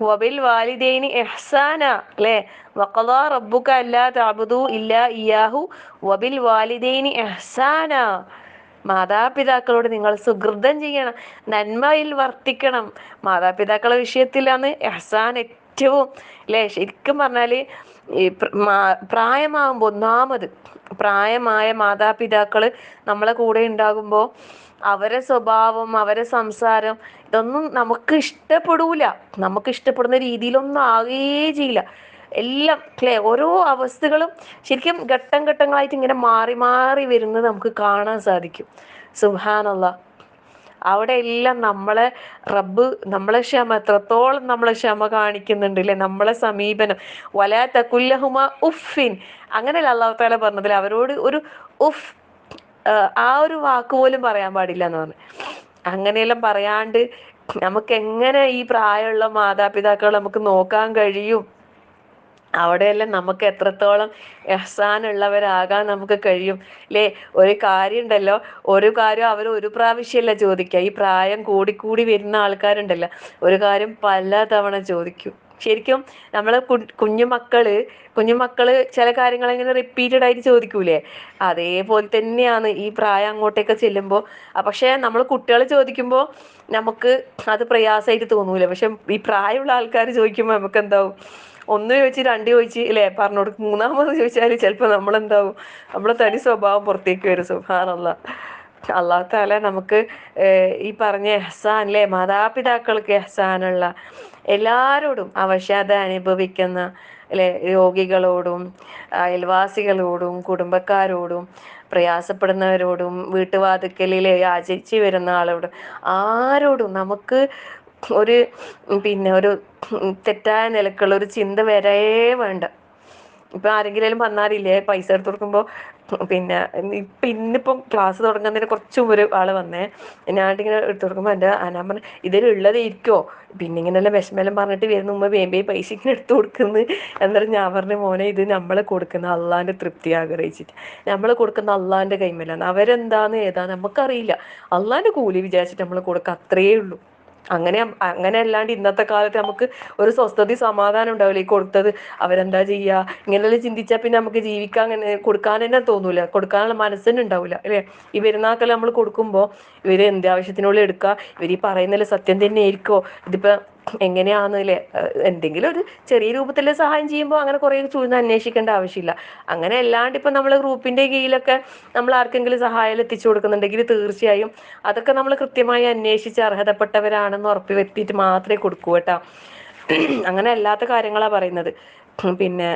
വബിൽ വാലിദൈനി ഇഹ്സാന അല്ലേ, വഖദാ റബ്ബുക അല്ലാ തഅബുദു ഇല്ലാ ഇയ്യാഹു വബിൽ വാലിദൈനി ഇഹ്സാന. മാതാപിതാക്കളോട് നിങ്ങൾ സുഹൃതം ചെയ്യണം, നന്മയിൽ വർത്തിക്കണം. മാതാപിതാക്കളുടെ വിഷയത്തിലാണ് ഇഹ്സാൻ ഏറ്റവും അല്ലേ. ശരിക്കും പറഞ്ഞാൽ ഈ പ്രായമാകുമ്പോൾ, ഒന്നാമത് പ്രായമായ മാതാപിതാക്കൾ നമ്മളെ കൂടെ ഉണ്ടാകുമ്പോൾ അവരെ സ്വഭാവം, അവരെ സംസാരം ഇതൊന്നും നമുക്ക് ഇഷ്ടപ്പെടൂല, നമുക്ക് ഇഷ്ടപ്പെടുന്ന രീതിയിലൊന്നും ആകുകയേ ചെയ്യില്ല. എല്ലാം അല്ലേ, ഓരോ അവസ്ഥകളും ശരിക്കും ഘട്ടം ഘട്ടങ്ങളായിട്ട് ഇങ്ങനെ മാറി മാറി വരുന്നത് നമുക്ക് കാണാൻ സാധിക്കും. സുബ്ഹാനല്ലാഹ്, അവിടെ എല്ലാം നമ്മളെ റബ്ബ് നമ്മളെ ക്ഷമ എത്രത്തോളം നമ്മളെ ക്ഷമ കാണിക്കുന്നുണ്ട് അല്ലെ, നമ്മളെ സമീപനം. വലാ തകുല്ലഹുമ ഉഫിൻ, അങ്ങനെയല്ല അല്ലാഹു തആല പറഞ്ഞതിൽ അവരോട് ഒരു ഉഫ്, ആ ഒരു വാക്ക് പോലും പറയാൻ പാടില്ല എന്ന് പറഞ്ഞു. അങ്ങനെയെല്ലാം പറയാണ്ട് നമുക്ക് എങ്ങനെ ഈ പ്രായമുള്ള മാതാപിതാക്കൾ നമുക്ക് നോക്കാൻ കഴിയും? അവിടെയെല്ലാം നമുക്ക് എത്രത്തോളം ഇഹ്സാൻ ഉള്ളവരാകാൻ നമുക്ക് കഴിയും അല്ലേ. ഒരു കാര്യം ഉണ്ടല്ലോ, ഒരു കാര്യം അവർ ഒരു പ്രാവശ്യമല്ല ചോദിക്കുക. ഈ പ്രായം കൂടിക്കൂടി വരുന്ന ആൾക്കാരുണ്ടല്ലോ, ഒരു കാര്യം പല തവണ ചോദിക്കും. ശരിക്കും നമ്മളെ കുഞ്ഞുമക്കള് ചില കാര്യങ്ങൾ ഇങ്ങനെ റിപ്പീറ്റഡ് ആയിട്ട് ചോദിക്കൂലേ, അതേപോലെ തന്നെയാണ് ഈ പ്രായം അങ്ങോട്ടേക്ക് ചെല്ലുമ്പോൾ. പക്ഷെ നമ്മൾ കുട്ടികൾ ചോദിക്കുമ്പോൾ നമുക്ക് അത് പ്രയാസമായിട്ട് തോന്നൂല, പക്ഷെ ഈ പ്രായമുള്ള ആൾക്കാർ ചോദിക്കുമ്പോൾ നമുക്ക് എന്താവും, ഒന്ന് ചോദിച്ച് രണ്ട് ചോദിച്ച് അല്ലേ പറഞ്ഞു കൊടുക്കും, മൂന്നാമത് ചോദിച്ചാൽ ചിലപ്പോൾ നമ്മളെന്താവും, നമ്മളെ തനി സ്വഭാവം പുറത്തേക്ക് വരും. സുബ്ഹാനല്ലാഹ്, അല്ലാഹു തആല നമുക്ക് ഈ പറഞ്ഞ ഇഹ്സാൻ അല്ലേ, മാതാപിതാക്കൾക്ക് ഇഹ്സാനുള്ള എല്ലാവരോടും അവശത അനുഭവിക്കുന്ന അല്ലെ, രോഗികളോടും അയൽവാസികളോടും കുടുംബക്കാരോടും പ്രയാസപ്പെടുന്നവരോടും വീട്ടുവാതിക്കലിലെ യാചിച്ച് വരുന്ന ആളോടും ആരോടും നമുക്ക് ഒരു ഒരു തെറ്റായ നിലക്കുള്ള ഒരു ചിന്ത വരേ വേണ്ട. ഇപ്പൊ ആരെങ്കിലും വന്നാലില്ലേ, പൈസ എടുത്ത് കൊടുക്കുമ്പോൾ ഇന്നിപ്പം ക്ലാസ് തുടങ്ങുന്നതിന് കുറച്ച് ഒരു ആള് വന്നേ, ഞാനിങ്ങനെ എടുത്തു കൊടുക്കുമ്പോൾ ഞാൻ പറഞ്ഞു ഇതിലുള്ളത് ഇരിക്കോ, പിന്നെ ഇങ്ങനെല്ലാം വിഷമെല്ലാം പറഞ്ഞിട്ട് വരുന്ന മുമ്പ് വേമ്പേ പൈസ ഇങ്ങനെ എടുത്തു കൊടുക്കുന്നു. എന്നിട്ട് ഞാൻ പറഞ്ഞു, മോനെ ഇത് നമ്മൾ കൊടുക്കുന്ന അള്ളാന്റെ തൃപ്തി ആഗ്രഹിച്ചിട്ട്, നമ്മൾ കൊടുക്കുന്ന അള്ളാന്റെ കൈമലാണ്, അവരെന്താന്ന് ഏതാന്ന് നമുക്കറിയില്ല, അള്ളാന്റെ കൂലി വിചാരിച്ചിട്ട് നമ്മൾ കൊടുക്കുക, അത്രയേ ഉള്ളൂ. അങ്ങനെ അല്ലാണ്ട് ഇന്നത്തെ കാലത്ത് നമുക്ക് ഒരു സ്വസ്ഥത സമാധാനം ഉണ്ടാവില്ല. ഈ കൊടുത്തത് അവരെന്താ ചെയ്യുക, ഇങ്ങനെല്ലാം ചിന്തിച്ചാൽ പിന്നെ നമുക്ക് ജീവിക്കാൻ കൊടുക്കാൻ തന്നെ തോന്നൂല, കൊടുക്കാനുള്ള മനസ്സന്നെ ഉണ്ടാവില്ല അല്ലേ. ഈ പെരുന്നാക്കെല്ലാം നമ്മൾ കൊടുക്കുമ്പോൾ ഇവര് എന്ത് ആവശ്യത്തിനുള്ളിൽ എടുക്കുക, ഇവർ ഈ പറയുന്നതിൽ സത്യം തന്നെ ആയിരിക്കോ, ഇതിപ്പോ എങ്ങനെയാണെന്നില്ലേ, എന്തെങ്കിലും ഒരു ചെറിയ രൂപത്തിൽ സഹായം ചെയ്യുമ്പോൾ അങ്ങനെ കുറേ ചൂഴ്ന്ന് അന്വേഷിക്കേണ്ട ആവശ്യമില്ല. അങ്ങനെ അല്ലാണ്ട് ഇപ്പം നമ്മൾ ഗ്രൂപ്പിന്റെ കീഴിലൊക്കെ നമ്മൾ ആർക്കെങ്കിലും സഹായം എത്തിച്ചു കൊടുക്കുന്നുണ്ടെങ്കിൽ തീർച്ചയായും അതൊക്കെ നമ്മൾ കൃത്യമായി അന്വേഷിച്ച് അർഹതപ്പെട്ടവരാണെന്ന് ഉറപ്പ് വരുത്തിയിട്ട് മാത്രമേ കൊടുക്കൂ കേട്ടോ. അങ്ങനെ അല്ലാത്ത കാര്യങ്ങളാണ് പറയുന്നത്. പിന്നെ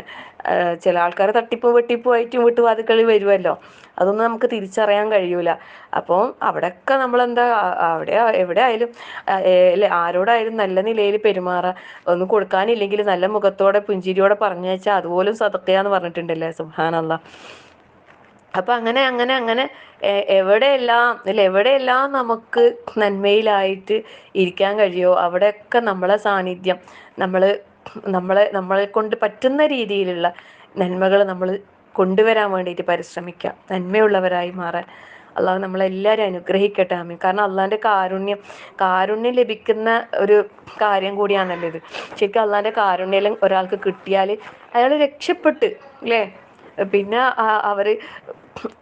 ചില ആൾക്കാർ തട്ടിപ്പും വെട്ടിപ്പും ആയിട്ടും വീട്ടുവാതിക്കളിൽ വരുമല്ലോ, അതൊന്നും നമുക്ക് തിരിച്ചറിയാൻ കഴിയൂല. അപ്പോൾ അവിടെയൊക്കെ നമ്മളെന്താ, എവിടെ ആയാലും അല്ലെ, ആരോടായാലും നല്ല നിലയിൽ പെരുമാറുക, ഒന്നും കൊടുക്കാനില്ലെങ്കിൽ നല്ല മുഖത്തോടെ പുഞ്ചിരിയോടെ പറഞ്ഞു വെച്ചാൽ അതുപോലും സദഖയാന്ന് പറഞ്ഞിട്ടുണ്ടല്ലേ. സുബ്ഹാനല്ലാഹ്. അപ്പൊ അങ്ങനെ അങ്ങനെ അങ്ങനെ എവിടെയെല്ലാം നമുക്ക് നന്മയിലായിട്ട് ഇരിക്കാൻ കഴിയോ അവിടെയൊക്കെ നമ്മളെ സാന്നിധ്യം, നമ്മളെ കൊണ്ട് പറ്റുന്ന രീതിയിലുള്ള നന്മകൾ നമ്മൾ കൊണ്ടുവരാൻ വേണ്ടിയിട്ട് പരിശ്രമിക്കാം, നന്മയുള്ളവരായി മാറാൻ. അള്ളാഹു നമ്മളെല്ലാവരും അനുഗ്രഹിക്കട്ടെ, ആമീൻ. കാരണം അള്ളാഹിൻ്റെ കാരുണ്യം ലഭിക്കുന്ന ഒരു കാര്യം കൂടിയാണല്ലോ ഇത്. ശരിക്കും അള്ളാഹിൻ്റെ കാരുണ്യം ഒരാൾക്ക് കിട്ടിയാൽ അയാൾ രക്ഷപ്പെട്ട് അല്ലേ. പിന്നെ അവർ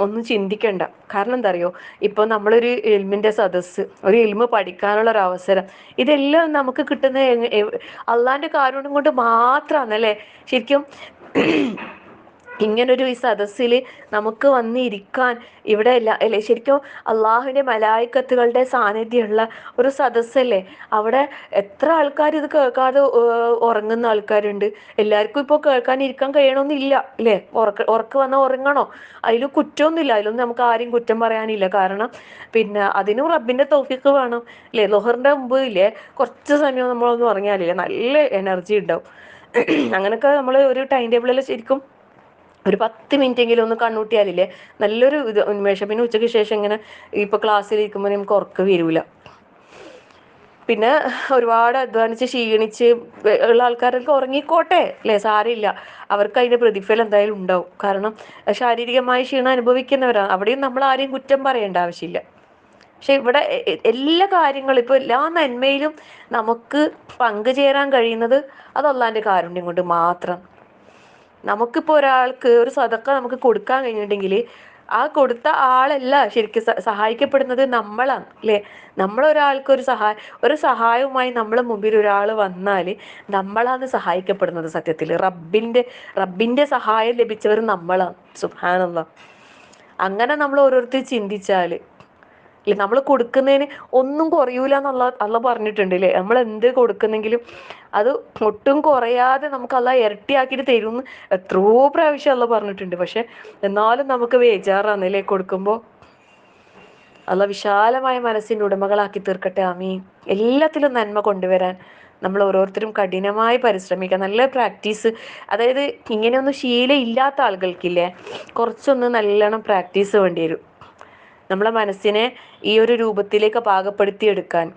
ഒന്നും ചിന്തിക്കണ്ട. കാരണം എന്താ അറിയോ, ഇപ്പോൾ നമ്മളൊരു ഇൽമിൻ്റെ സദസ്സ്, ഒരു ഇൽമ് പഠിക്കാനുള്ള ഒരു അവസരം, ഇതെല്ലാം നമുക്ക് കിട്ടുന്ന അള്ളാൻ്റെ കാരുണ്യം കൊണ്ട് മാത്രമാണല്ലേ ശരിക്കും. ഇങ്ങനൊരു ഈ സദസ്സിൽ നമുക്ക് വന്നിരിക്കാൻ ഇവിടെ അല്ലേ ശരിക്കും അള്ളാഹുവിൻ്റെ മലായിക്കത്തുകളുടെ സാന്നിധ്യമുള്ള ഒരു സദസ്സല്ലേ. അവിടെ എത്ര ആൾക്കാർ ഇത് കേൾക്കാതെ ഉറങ്ങുന്ന ആൾക്കാരുണ്ട്. എല്ലാവർക്കും ഇപ്പോൾ കേൾക്കാനിരിക്കാൻ കഴിയണമെന്നില്ല അല്ലേ. ഉറക്ക് വന്നാൽ ഉറങ്ങണോ, അതിൽ കുറ്റമൊന്നുമില്ല, അതിലൊന്നും നമുക്ക് ആരെയും കുറ്റം പറയാനില്ല. കാരണം പിന്നെ അതിനും റബ്ബിൻ്റെ തൗഫീഖ് വേണം അല്ലേ. ളുഹറിൻ്റെ മുമ്പ് ഇല്ലേ കുറച്ച് സമയം നമ്മളൊന്നും ഉറങ്ങിയാലില്ലേ നല്ല എനർജി ഉണ്ടാവും. അങ്ങനെയൊക്കെ നമ്മൾ ഒരു ടൈം ടേബിളിൽ ശരിക്കും ഒരു 10 മിനിറ്റെങ്കിലും ഒന്ന് കണ്ണൂട്ടിയാലില്ലേ നല്ലൊരു ഇത് ഉന്മേഷം. പിന്നെ ഉച്ചയ്ക്ക് ശേഷം ഇങ്ങനെ ഇപ്പോൾ ക്ലാസ്സിലിരിക്കുമ്പോൾ നമുക്ക് ഉറക്കം വരില്ല. പിന്നെ ഒരുപാട് അധ്വാനിച്ച് ക്ഷീണിച്ച് ഉള്ള ആൾക്കാരൊക്കെ ഉറങ്ങിക്കോട്ടെ അല്ലേ, സാരമില്ല, അവർക്ക് അതിൻ്റെ പ്രതിഫലം എന്തായാലും ഉണ്ടാവും. കാരണം ശാരീരികമായ ക്ഷീണം അനുഭവിക്കുന്നവരാണ്. അവിടെയും നമ്മൾ ആരെയും കുറ്റം പറയേണ്ട ആവശ്യമില്ല. പക്ഷെ ഇവിടെ എല്ലാ കാര്യങ്ങളും ഇപ്പോൾ എല്ലാ നന്മയിലും നമുക്ക് പങ്കുചേരാൻ കഴിയുന്നത് അത് അള്ളാൻ്റെ കാരുണ്യം കൊണ്ട് മാത്രം. നമുക്കിപ്പോൾ ഒരാൾക്ക് ഒരു സദക്ക നമുക്ക് കൊടുക്കാൻ കഴിഞ്ഞിട്ടുണ്ടെങ്കിൽ ആ കൊടുത്ത ആളല്ല ശരിക്കും സഹായിക്കപ്പെടുന്നത് നമ്മളാണ് അല്ലേ. നമ്മളൊരാൾക്ക് ഒരു സഹായവുമായി നമ്മളെ മുമ്പിൽ ഒരാൾ വന്നാൽ നമ്മളാണ് സഹായിക്കപ്പെടുന്നത്. സത്യത്തിൽ റബ്ബിൻ്റെ സഹായം ലഭിച്ചവർ നമ്മളാണ്. സുബ്ഹാനല്ലാഹ്. അങ്ങനെ നമ്മൾ ഓരോരുത്തർ ചിന്തിച്ചാൽ ഇല്ലേ, നമ്മൾ കൊടുക്കുന്നതിന് ഒന്നും കുറയൂല എന്നുള്ള അള്ള പറഞ്ഞിട്ടുണ്ട് അല്ലേ. നമ്മൾ എന്ത് കൊടുക്കുന്നെങ്കിലും അത് ഒട്ടും കുറയാതെ നമുക്ക് അള്ള ഇരട്ടിയാക്കിയിട്ട് തരുമെന്ന് എത്രയോ പ്രാവശ്യം അള്ള പറഞ്ഞിട്ടുണ്ട്. പക്ഷെ എന്നാലും നമുക്ക് ബേജാറാണ് അല്ലേ കൊടുക്കുമ്പോൾ. അള്ള വിശാലമായ മനസ്സിൻ്റെ ഉടമകളാക്കി തീർക്കട്ടെ. ആമീൻ. എല്ലാത്തിലും നന്മ കൊണ്ടുവരാൻ നമ്മൾ ഓരോരുത്തരും കഠിനമായി പരിശ്രമിക്കുക. നല്ല പ്രാക്ടീസ്, അതായത് ഇങ്ങനെയൊന്നും ശീലം ഇല്ലാത്ത ആളുകൾക്കില്ലേ കുറച്ചൊന്ന് നല്ലോണം പ്രാക്ടീസ് വേണ്ടി വരും. നമ്മളെ മനസ്സിനെ ഈ ഒരു രൂപത്തിലേക്ക് പാകപ്പെടുത്തിയെടുക്കാൻ.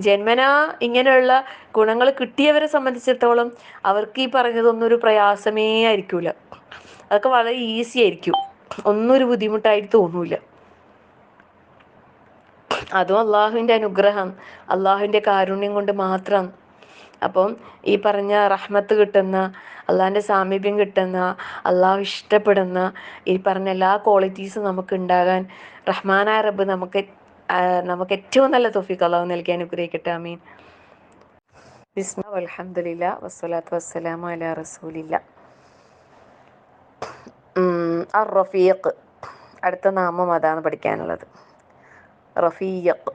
ജന്മനാ ഇങ്ങനെയുള്ള ഗുണങ്ങൾ കിട്ടിയവരെ സംബന്ധിച്ചിടത്തോളം അവർക്ക് ഈ പറഞ്ഞതൊന്നും ഒരു പ്രയാസമേ ആയിരിക്കൂല. അതൊക്കെ വളരെ ഈസി ആയിരിക്കും, ഒന്നും ഒരു ബുദ്ധിമുട്ടായിട്ട് തോന്നൂല. അതും അള്ളാഹുവിൻ്റെ അനുഗ്രഹം, അള്ളാഹുവിൻ്റെ കാരുണ്യം കൊണ്ട് മാത്രം. അപ്പം ഈ പറഞ്ഞ റഹ്മത്ത് കിട്ടുന്ന, അള്ളാഹിൻ്റെ സാമീപ്യം കിട്ടുന്ന, അള്ളാഹു ഇഷ്ടപ്പെടുന്ന ഈ പറഞ്ഞ എല്ലാ ക്വാളിറ്റീസും നമുക്ക് ഉണ്ടാകാൻ റഹ്മാനായ റബ്ബ് നമുക്ക് ഏറ്റവും നല്ല തൗഫീഖ് അള്ളാഹു നൽകി അനുഗ്രഹിക്കട്ടെ. ആമീൻ. ബിസ്മില്ലാ വൽഹംദുലില്ലാ വസ്സലാത്തു വസ്സലാമു അലാ റസൂലില്ലാ. അർ റഫീഖ്, അടുത്ത നാമം അതാണ് പഠിക്കാനുള്ളത്. റഫീഖ്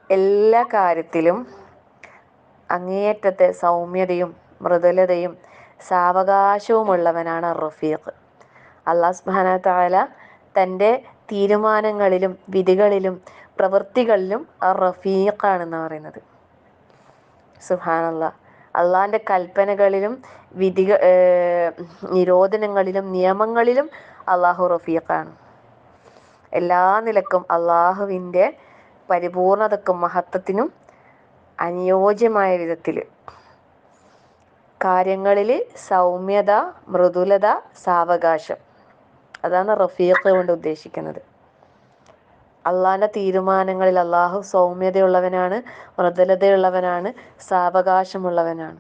എല്ലാ കാര്യത്തിലും അങ്ങേയറ്റത്തെ സൗമ്യതയും മൃദുലതയും സാവകാശവുമുള്ളവനാണ് റഫീഖ്. അല്ലാഹു സുബ്ഹാനഹു വ തആല തൻ്റെ തീരുമാനങ്ങളിലും വിധികളിലും പ്രവൃത്തികളിലും റഫീഖാണെന്ന് പറയുന്നത്. സുബ്ഹാനല്ലാഹ്. അള്ളാഹിൻ്റെ കൽപ്പനകളിലും നിരോധനങ്ങളിലും നിയമങ്ങളിലും അള്ളാഹു റഫീഖാണ്. എല്ലാ നിലക്കും അള്ളാഹുവിൻ്റെ പരിപൂർണതക്കും മഹത്വത്തിനും അനുയോജ്യമായ വിധത്തിൽ കാര്യങ്ങളിൽ സൗമ്യത, മൃദുലത, സാവകാശം, അതാണ് റഫീഖ് കൊണ്ട് ഉദ്ദേശിക്കുന്നത്. അള്ളാഹിൻ്റെ തീരുമാനങ്ങളിൽ അള്ളാഹു സൗമ്യതയുള്ളവനാണ്, മൃദുലതയുള്ളവനാണ്, സാവകാശമുള്ളവനാണ്.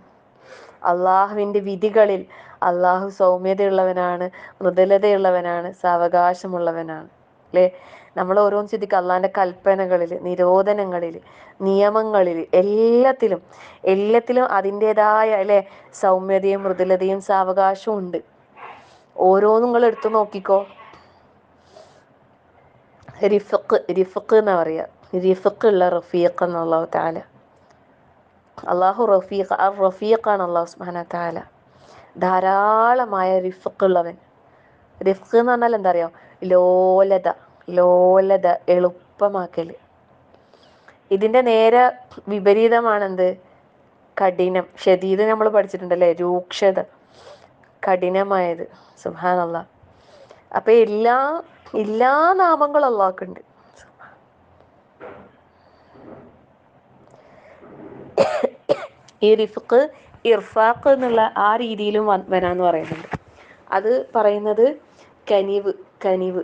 അള്ളാഹുവിൻ്റെ വിധികളിൽ അള്ളാഹു സൗമ്യതയുള്ളവനാണ്, മൃദുലതയുള്ളവനാണ്, സാവകാശമുള്ളവനാണ് അല്ലേ. നമ്മൾ ഓരോന്ന് ചിന്തിക്കുക, അള്ളാഹിൻ്റെ കൽപ്പനകളിൽ, നിരോധനങ്ങളിൽ, നിയമങ്ങളിൽ, എല്ലാത്തിലും അതിൻ്റെതായ അല്ലേ സൗമ്യതയും മൃദുലതയും സാവകാശവും ഉണ്ട്. ഓരോന്നും നിങ്ങൾ എടുത്തു നോക്കിക്കോ. റിഫ്ഖ് എന്നാ പറയുക, റിഫ്ഖ് ഉള്ള റഫീഖ് എന്ന് അല്ലാഹു തആല. അള്ളാഹു റഫീഖ്, ആ റഫീഖാണ് അല്ലാഹു സുബ്ഹാനഹു വ തആല. ധാരാളമായ റിഫ്ഖ് ഉള്ളവൻ. റിഫ്ഖ് എന്ന് പറഞ്ഞാൽ എന്താ അറിയോ, ലോലത, എളുപ്പമാക്കൽ. ഇതിൻ്റെ നേരെ വിപരീതമാണെന്ത്, കഠിനം. ഷദീദ് നമ്മൾ പഠിച്ചിട്ടുണ്ടല്ലേ, രൂക്ഷത, കഠിനമായത്. സുബ്ഹാനല്ലാഹ്. അപ്പം എല്ലാ നാമങ്ങളും അള്ളാഹ്ക്കുണ്ട്. ഈ റിഫ്ഖ് ഇർഫാഖ് എന്നുള്ള ആ രീതിയിലും വരാന്ന് പറയുന്നുണ്ട്. അത് പറയുന്നത് കനിവ്.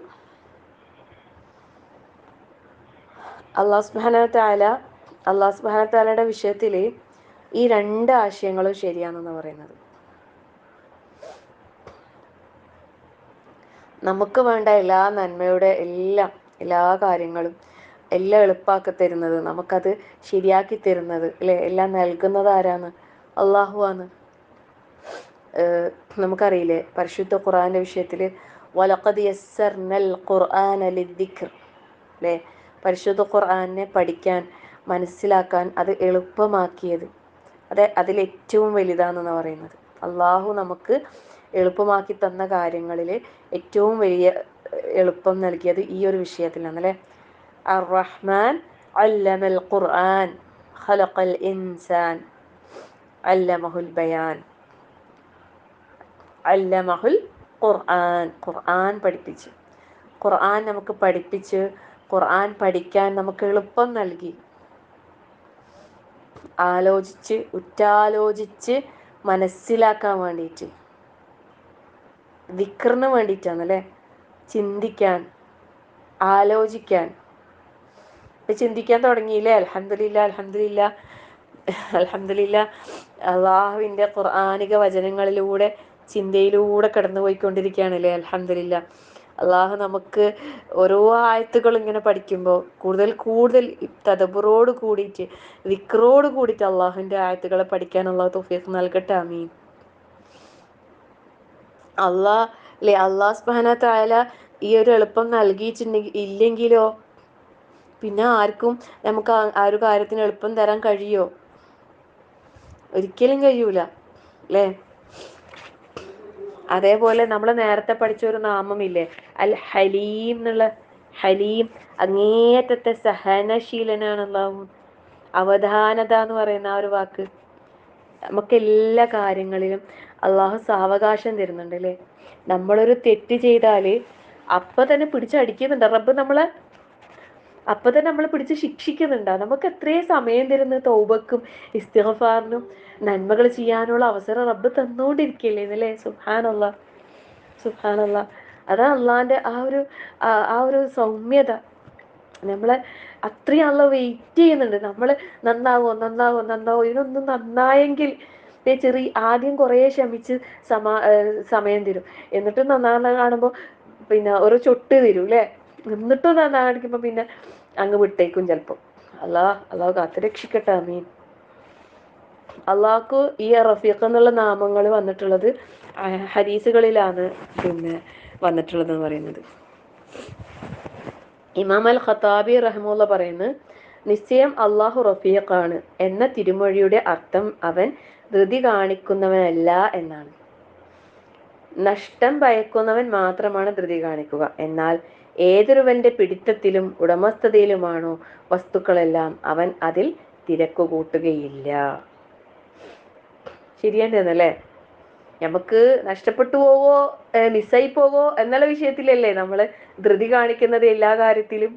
അല്ലാഹു സുബ്ഹാനഹു വ തആലയുടെ വിഷയത്തിൽ ഈ രണ്ട് ആശയങ്ങളും ശരിയാണെന്ന് പറയുന്നത്. നമുക്ക് വേണ്ട എല്ലാ നന്മയുടെ എല്ലാ കാര്യങ്ങളും എല്ലാം എളുപ്പാക്കി തരുന്നത്, നമുക്കത് ശരിയാക്കി തരുന്നത് അല്ലേ, എല്ലാം നൽകുന്നത് ആരാണ്? അള്ളാഹുവാണ്. നമുക്കറിയില്ലേ പരിശുദ്ധ ഖുർആന്റെ വിഷയത്തിൽ വലഖദ് യസ്സർനൽ ഖുർആന ലിദ്ദിക്ർ അല്ലേ, പരിശുദ്ധ ഖുർആനെ പഠിക്കാൻ മനസ്സിലാക്കാൻ അത് എളുപ്പമാക്കിയത് അതിലേറ്റവും വലുതാണെന്ന് പറയുന്നത്. അള്ളാഹു നമുക്ക് എളുപ്പമാക്കി തന്ന കാര്യങ്ങളിൽ ഏറ്റവും വലിയ എളുപ്പം നൽകിയത് ഈ ഒരു വിഷയത്തിലാണ് അല്ലേ. അർ-റഹ്മാൻ അല്ലമൽ ഖുർആൻ ഖലഖൽ ഇൻസാൻ അല്ലമഹുൽ ബയാൻ. അല്ലമഹുൽ ഖുർആൻ, ഖുർആൻ പഠിപ്പിച്ച്, ഖുർആൻ നമുക്ക് പഠിപ്പിച്ച്, ഖുർആൻ പഠിക്കാൻ നമുക്ക് എളുപ്പം നൽകി. ആലോചിച്ച് ഉറ്റാലോചിച്ച് മനസ്സിലാക്കാൻ വേണ്ടിയിട്ട്, ദിക്റിന് വേണ്ടിയിട്ടാണ് അല്ലേ, ചിന്തിക്കാൻ, ആലോചിക്കാൻ. ചിന്തിക്കാൻ തുടങ്ങിയില്ലേ? അൽഹംദുലില്ലാ അൽഹംദുലില്ലാ അൽഹംദുലില്ലാ. അള്ളാഹുവിൻ്റെ ഖുർആനിക വചനങ്ങളിലൂടെ ചിന്തയിലൂടെ കടന്നു പോയിക്കൊണ്ടിരിക്കുകയാണല്ലേ. അൽഹംദുലില്ലാ. അള്ളാഹു നമുക്ക് ഓരോ ആയത്തുകൾ ഇങ്ങനെ പഠിക്കുമ്പോൾ കൂടുതൽ തദബ്ബുറോട് കൂടിയിട്ട് ദിക്റോട് കൂടിയിട്ട് അള്ളാഹുവിൻ്റെ ആയത്തുകളെ പഠിക്കാൻ അള്ളാഹു തൗഫീഖ് നൽകട്ടെ. ആമീൻ. അള്ളാഹ് സുബ്ഹാനഹു വ തആല ഈ ഒരു എളുപ്പം നൽകിയിട്ടുണ്ടെങ്കിൽ ഇല്ലെങ്കിലോ പിന്നെ ആർക്കും നമുക്ക് ആ ഒരു കാര്യത്തിന് എളുപ്പം തരാൻ കഴിയോ? ഒരിക്കലും കഴിയൂല അല്ലേ. അതേപോലെ നമ്മൾ നേരത്തെ പഠിച്ച ഒരു നാമമില്ലേ, അൽ ഹലീം എന്നുള്ള. ഹലീം, അങ്ങേയറ്റത്തെ സഹനശീലനാണ് അല്ലാഹു. അവധാനത എന്ന് പറയുന്ന ആ ഒരു വാക്ക്, നമുക്ക് എല്ലാ കാര്യങ്ങളിലും അള്ളാഹു സാവകാശം തരുന്നുണ്ട് അല്ലേ. നമ്മളൊരു തെറ്റ് ചെയ്താൽ അപ്പം തന്നെ പിടിച്ചടിക്കുന്നുണ്ട് റബ്ബ്, നമ്മളെ അപ്പം തന്നെ നമ്മൾ പിടിച്ച് ശിക്ഷിക്കുന്നുണ്ട്. നമുക്ക് എത്രയും സമയം തരുന്നത് തൗബക്കും ഇസ്തിഗ്ഫാറിനും നന്മകൾ ചെയ്യാനുള്ള അവസരം റബ്ബ് തന്നുകൊണ്ടിരിക്കുകയല്ലേ എന്നല്ലേ. സുബ്ഹാനല്ലാഹ് സുബ്ഹാനല്ലാഹ്. അതാ അള്ളാഹിൻ്റെ ആ ഒരു സൗമ്യത. നമ്മളെ അത്രയും അള്ളാഹ് വെയിറ്റ് ചെയ്യുന്നുണ്ട്. നമ്മൾ നന്നാവോ ഇതിനൊന്നും നന്നായെങ്കിൽ ആദ്യം കുറേ ക്ഷമിച്ച് സമയം തരും, എന്നിട്ടും നന്നാകുന്ന കാണുമ്പോൾ പിന്നെ ഒരു ചൊട്ട് തരും അല്ലേ. എന്നിട്ടും നന്നാകാണിക്കുമ്പോൾ പിന്നെ അങ്ങ് വിട്ടേക്കും ചിലപ്പോൾ. അള്ളാഹു കാത്തുരക്ഷിക്കട്ടെ. ആമീൻ. അള്ളാഹ്ക്ക് ഈ റഫീഖ് എന്നുള്ള നാമങ്ങൾ വന്നിട്ടുള്ളത് ഹദീസുകളിലാണ് പിന്നെ വന്നിട്ടുള്ളതെന്ന് പറയുന്നത്. ഇമാം അൽ ഖത്താബി റഹ്മുള്ള പറയുന്നത്, നിശ്ചയം അള്ളാഹു റഫീഖാണ് എന്ന തിരുമൊഴിയുടെ അർത്ഥം അവൻ ധൃതി കാണിക്കുന്നവനല്ല എന്നാണ്. നഷ്ടം ഭയക്കുന്നവൻ മാത്രമാണ് ധൃതി കാണിക്കുക. എന്നാൽ ഏതൊരുവന്റെ പിടിത്തത്തിലും ഉടമസ്ഥതയിലുമാണോ വസ്തുക്കളെല്ലാം അവൻ അതിൽ തിരക്കു കൂട്ടുകയില്ല. ശരിയാണ്ടല്ലേ. നമുക്ക് നഷ്ടപ്പെട്ടു പോവോ മിസ്സായി പോവോ എന്നുള്ള വിഷയത്തിലല്ലേ നമ്മൾ ധൃതി കാണിക്കുന്നത്. എല്ലാ കാര്യത്തിലും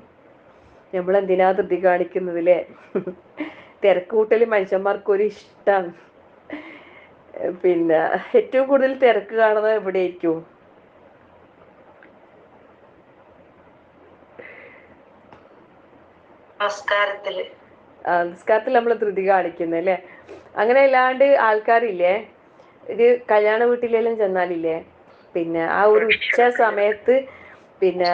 നമ്മൾ എന്തിനാ ധൃതി കാണിക്കുന്നത് അല്ലേ. തിരക്കൂട്ടൽ മനുഷ്യന്മാർക്കൊരു ഇഷ്ടമാണ്. പിന്നെ ഏറ്റവും കൂടുതൽ തിരക്ക് കാണുന്നത് എവിടെയായിരിക്കും? നമസ്കാരത്തിൽ നമ്മൾ ധൃതി കാണിക്കുന്നത് അല്ലേ. അങ്ങനെ അല്ലാണ്ട് ആൾക്കാരില്ലേ, ഒരു കല്യാണ വീട്ടിലെല്ലാം ചെന്നാലില്ലേ, പിന്നെ ആ ഒരു ഉച്ച സമയത്ത് പിന്നെ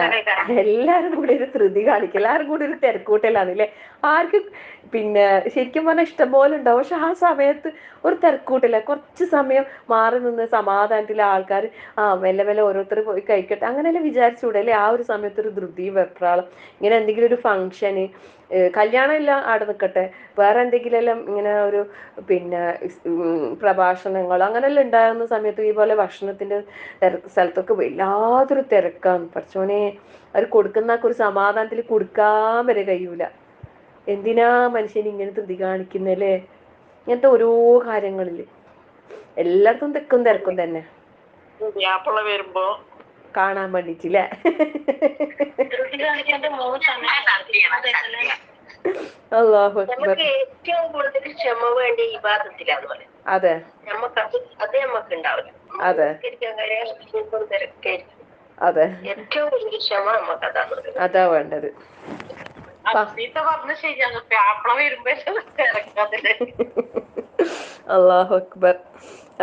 എല്ലാരും കൂടി ഒരു ധൃതി കാണിക്കുക, എല്ലാരും കൂടി ഒരു തിരക്കൂട്ടലാണ് അല്ലേ. ആർക്കും പിന്നെ ശരിക്കും പറഞ്ഞാൽ ഇഷ്ടം പോലെ ഉണ്ടാവും, പക്ഷെ ആ സമയത്ത് ഒരു തിരക്കൂട്ടില്ല. കുറച്ച് സമയം മാറി നിന്ന് സമാധാനത്തിൽ ആൾക്കാർ മെല്ലെ ഓരോരുത്തർ പോയി കഴിക്കട്ടെ അങ്ങനെയല്ലേ വിചാരിച്ചൂടെ അല്ലേ. ആ ഒരു സമയത്ത് ഒരു ധൃതിയും വെപ്രാളം. ഇങ്ങനെ എന്തെങ്കിലും ഒരു ഫംഗ്ഷന്, കല്യാണം എല്ലാം അവിടെ നിൽക്കട്ടെ, വേറെ എന്തെങ്കിലും എല്ലാം ഇങ്ങനെ ഒരു പിന്നെ പ്രഭാഷണങ്ങൾ അങ്ങനെല്ലാം ഉണ്ടാകുന്ന സമയത്ത് ഇതുപോലെ ഭക്ഷണത്തിന്റെ സ്ഥലത്തൊക്കെ വല്ലാതൊരു തിരക്കാണ്. പഠിച്ചോനെ, അവർ കൊടുക്കുന്നൊക്കെ ഒരു സമാധാനത്തിൽ കൊടുക്കാൻ വരെ കഴിയൂല. എന്തിനാ മനുഷ്യൻ ഇങ്ങനെ ധൃതി കാണിക്കുന്നല്ലേ. ഇങ്ങനത്തെ ഓരോ കാര്യങ്ങളില് എല്ലായിടത്തും തിരക്കും തന്നെ വരുമ്പോ കാണാൻ വേണ്ടിട്ടില്ലേ. അല്ലാഹു അക്ബർ. ഏറ്റവും കൂടുതൽ ക്ഷമ വേണ്ടി ഇബാദത്തിലാന്ന് പറയും. അതെ, നമുക്ക് ഉണ്ടാവില്ല. അതെ അതെ, ഏറ്റവും വലിയ ക്ഷമ നമുക്ക് അതാ വേണ്ടത്. അല്ലാഹു അക്ബർ.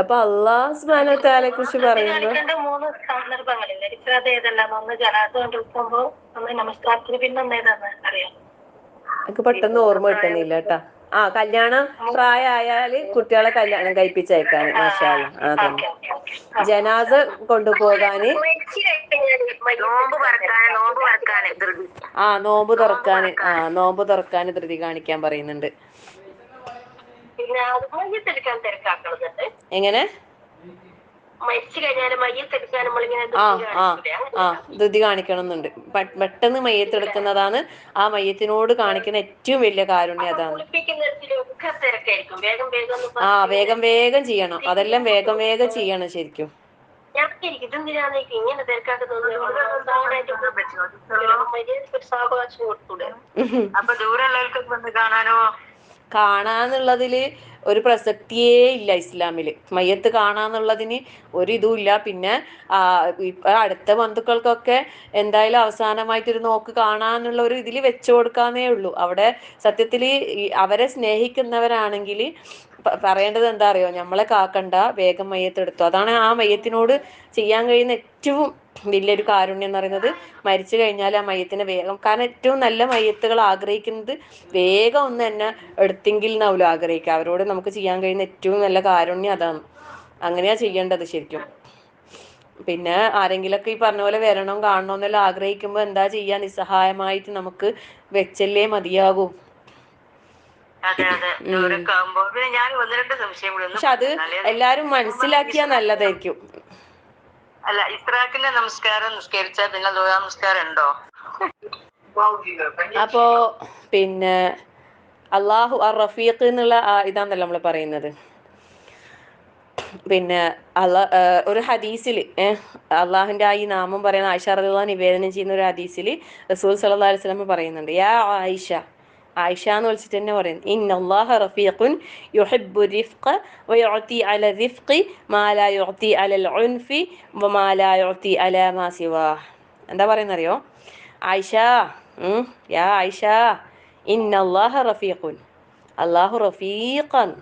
അപ്പൊ അല്ലാഹു സുബ്ഹാനഹു വ തആലയെ കുറിച്ച് പറയുമ്പോൾ 3 സന്ദർഭങ്ങളില്ലേ അത് ഏതെല്ലാം ഒന്ന് ജനാസ കൊണ്ടിരിക്കുമ്പോ ഒന്ന് നമസ്കാരത്തിന് പിന്നെ ഒന്നേതാന്ന് അറിയാം. എനിക്ക് പെട്ടെന്ന് ഓർമ്മ കിട്ടുന്നില്ല കേട്ടാ. ആ, കല്യാണം പ്രായമായാല് കുട്ടികളെ കല്യാണം കഴിപ്പിച്ചയക്കാന്. മാഷാ അല്ലാ. അതന്നെ. ജനാസ കൊണ്ടുപോകാന്, നോമ്പ് തുറക്കാന് ധൃതി കാണിക്കാൻ പറയുന്നുണ്ട്. പിന്നെ അത് മയ്യത്തെടുക്കാൻ തിരക്കാക്കണതുണ്ട്. എങ്ങനെ? മരിച്ചു കഴിഞ്ഞാല് മയ്യത്തെടുക്കാൻ നമ്മളിങ്ങനെ ധൃതി കാണിക്കണം എന്നുണ്ട്. പെട്ടെന്ന് മയ്യത്തെടുക്കുന്നതാണ് ആ മയ്യത്തിനോട് കാണിക്കുന്ന ഏറ്റവും വലിയ കാരുണ്യം. അതാണ്. കുളിപ്പിക്കുന്നിടത്തിലൊക്കെ തിരക്കായിരിക്കും. വേഗം വേഗം വേഗം വേഗം ചെയ്യണം. അതെല്ലാം വേഗം വേഗം ചെയ്യണം ശരിക്കും. ഇതെന്തിനാണ് ഇങ്ങനെ തിരക്കാക്കുന്നത്? സാവകാശം കൊടുത്തൂടെ? അപ്പൊ ദൂരമുള്ളവർക്കൊക്കെ വന്ന് കാണാനോ? കാണാന്നുള്ളതില് ഒരു പ്രസക്തിയേ ഇല്ല ഇസ്ലാമില്. മയ്യത്ത് കാണാന്നുള്ളതിന് ഒരിതുമില്ല. പിന്നെ ഇപ്പൊ അടുത്ത ബന്ധുക്കൾക്കൊക്കെ എന്തായാലും അവസാനമായിട്ടൊരു നോക്ക് കാണാന്നുള്ള ഒരു ഇതിൽ വെച്ചു കൊടുക്കാന്നേ ഉള്ളൂ. അവിടെ സത്യത്തില് അവരെ സ്നേഹിക്കുന്നവരാണെങ്കിൽ പറയേണ്ടത് എന്താ അറിയോ? നമ്മളെ കാക്കണ്ട, വേഗം മയ്യത്തെടുത്തു. അതാണ് ആ മയ്യത്തിനോട് ചെയ്യാൻ കഴിയുന്ന ഏറ്റവും വലിയൊരു കാരുണ്യം എന്ന് പറയുന്നത്. മരിച്ചു കഴിഞ്ഞാൽ ആ മയ്യത്തിനെ വേഗം, കാരണം ഏറ്റവും നല്ല മയ്യത്തുകൾ ആഗ്രഹിക്കുന്നത് വേഗം ഒന്ന് തന്നെ എടുത്തെങ്കിൽ എന്നാവുമല്ലോ ആഗ്രഹിക്കുക. അവരോട് നമുക്ക് ചെയ്യാൻ കഴിയുന്ന ഏറ്റവും നല്ല കാരുണ്യം അതാണ്. അങ്ങനെയാ ചെയ്യേണ്ടത് ശരിക്കും. പിന്നെ ആരെങ്കിലൊക്കെ ഈ പറഞ്ഞ പോലെ വരണം കാണണമെന്നെല്ലാം ആഗ്രഹിക്കുമ്പോൾ എന്താ ചെയ്യാ? നിസ്സഹായമായിട്ട് നമുക്ക് വെച്ചല്ലേ മതിയാകൂ. പക്ഷെ അത് എല്ലാരും മനസ്സിലാക്കിയാ നല്ലതായിരിക്കും. അല്ല, ഇസ്രാക്കിന്റെ നമസ്കാരം നിസ്കരിച്ചാ പിന്നെ ദുആ നമസ്കാരം ഉണ്ടോ? അപ്പോ പിന്നെ അള്ളാഹു റഫീഖ് എന്നുള്ള ഇതാണല്ലോ നമ്മൾ പറയുന്നത്. പിന്നെ ഒരു ഹദീസിൽ അള്ളാഹുവിന്റെ ഈ നാമം പറയുന്ന ആയിഷ റളിയല്ലാഹു നിവേദനം ചെയ്യുന്ന ഒരു ഹദീസിൽ റസൂൽ സല്ലല്ലാഹു അലൈഹി വസല്ലം പറയുന്നുണ്ട്, യാ ആയിഷ, ആയിഷ എന്ന് വിളിച്ചിട്ട് തന്നെ പറയുന്നത്, ഇന്നല്ലാഹ റഫീഖുൻ യുഹിബ്ബു റിഫ്ഖ വയുഅതി അല റിഫ്ഖി മാ ലാ യുഅതി അലൽ ഉൻഫി വമാ ലാ യുഅതി അലാ മാ സിവാഹ്. എന്താ പറയുന്നറിയോ? ആയിഷ, യാ ആയിഷ, ഇന്നല്ലാഹ റഫീഖുൻ, അള്ളാഹു റഫീഖാണ്.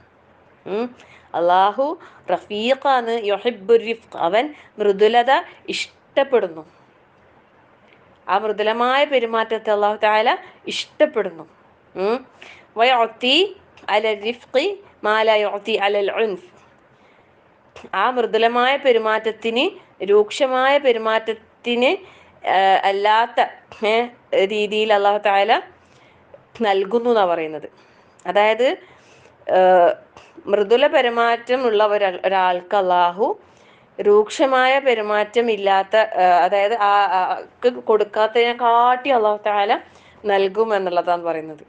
അള്ളാഹു റഫീഖാണ്. യുഹിബ്ബു റിഫ്ഖ്, അവൻ മൃദുലത ഇഷ്ടപ്പെടുന്നു. ആ മൃദുലമായ പെരുമാറ്റത്തെ അള്ളാഹു തആല ഇഷ്ടപ്പെടുന്നു. വയുഅതി അല റിഫ്ഖി മാ ലാ യുഅതി അലൽ ഉൻഫ്, ആ മൃദുലമായ പെരുമാറ്റത്തിന്, രൂക്ഷമായ പെരുമാറ്റത്തിന് അല്ലാത്ത രീതിയിൽ അള്ളാഹു തആല നൽകുന്നു എന്നാണ് പറയുന്നത്. അതായത് മൃദുല പെരുമാറ്റമുള്ള ഒരാൾക്ക് അള്ളാഹു രൂക്ഷമായ പെരുമാറ്റം ഇല്ലാത്ത, അതായത് കൊടുക്കാത്തതിനെക്കാട്ടി അള്ളാഹു തആല നൽകും എന്നുള്ളതാണ് പറയുന്നത്.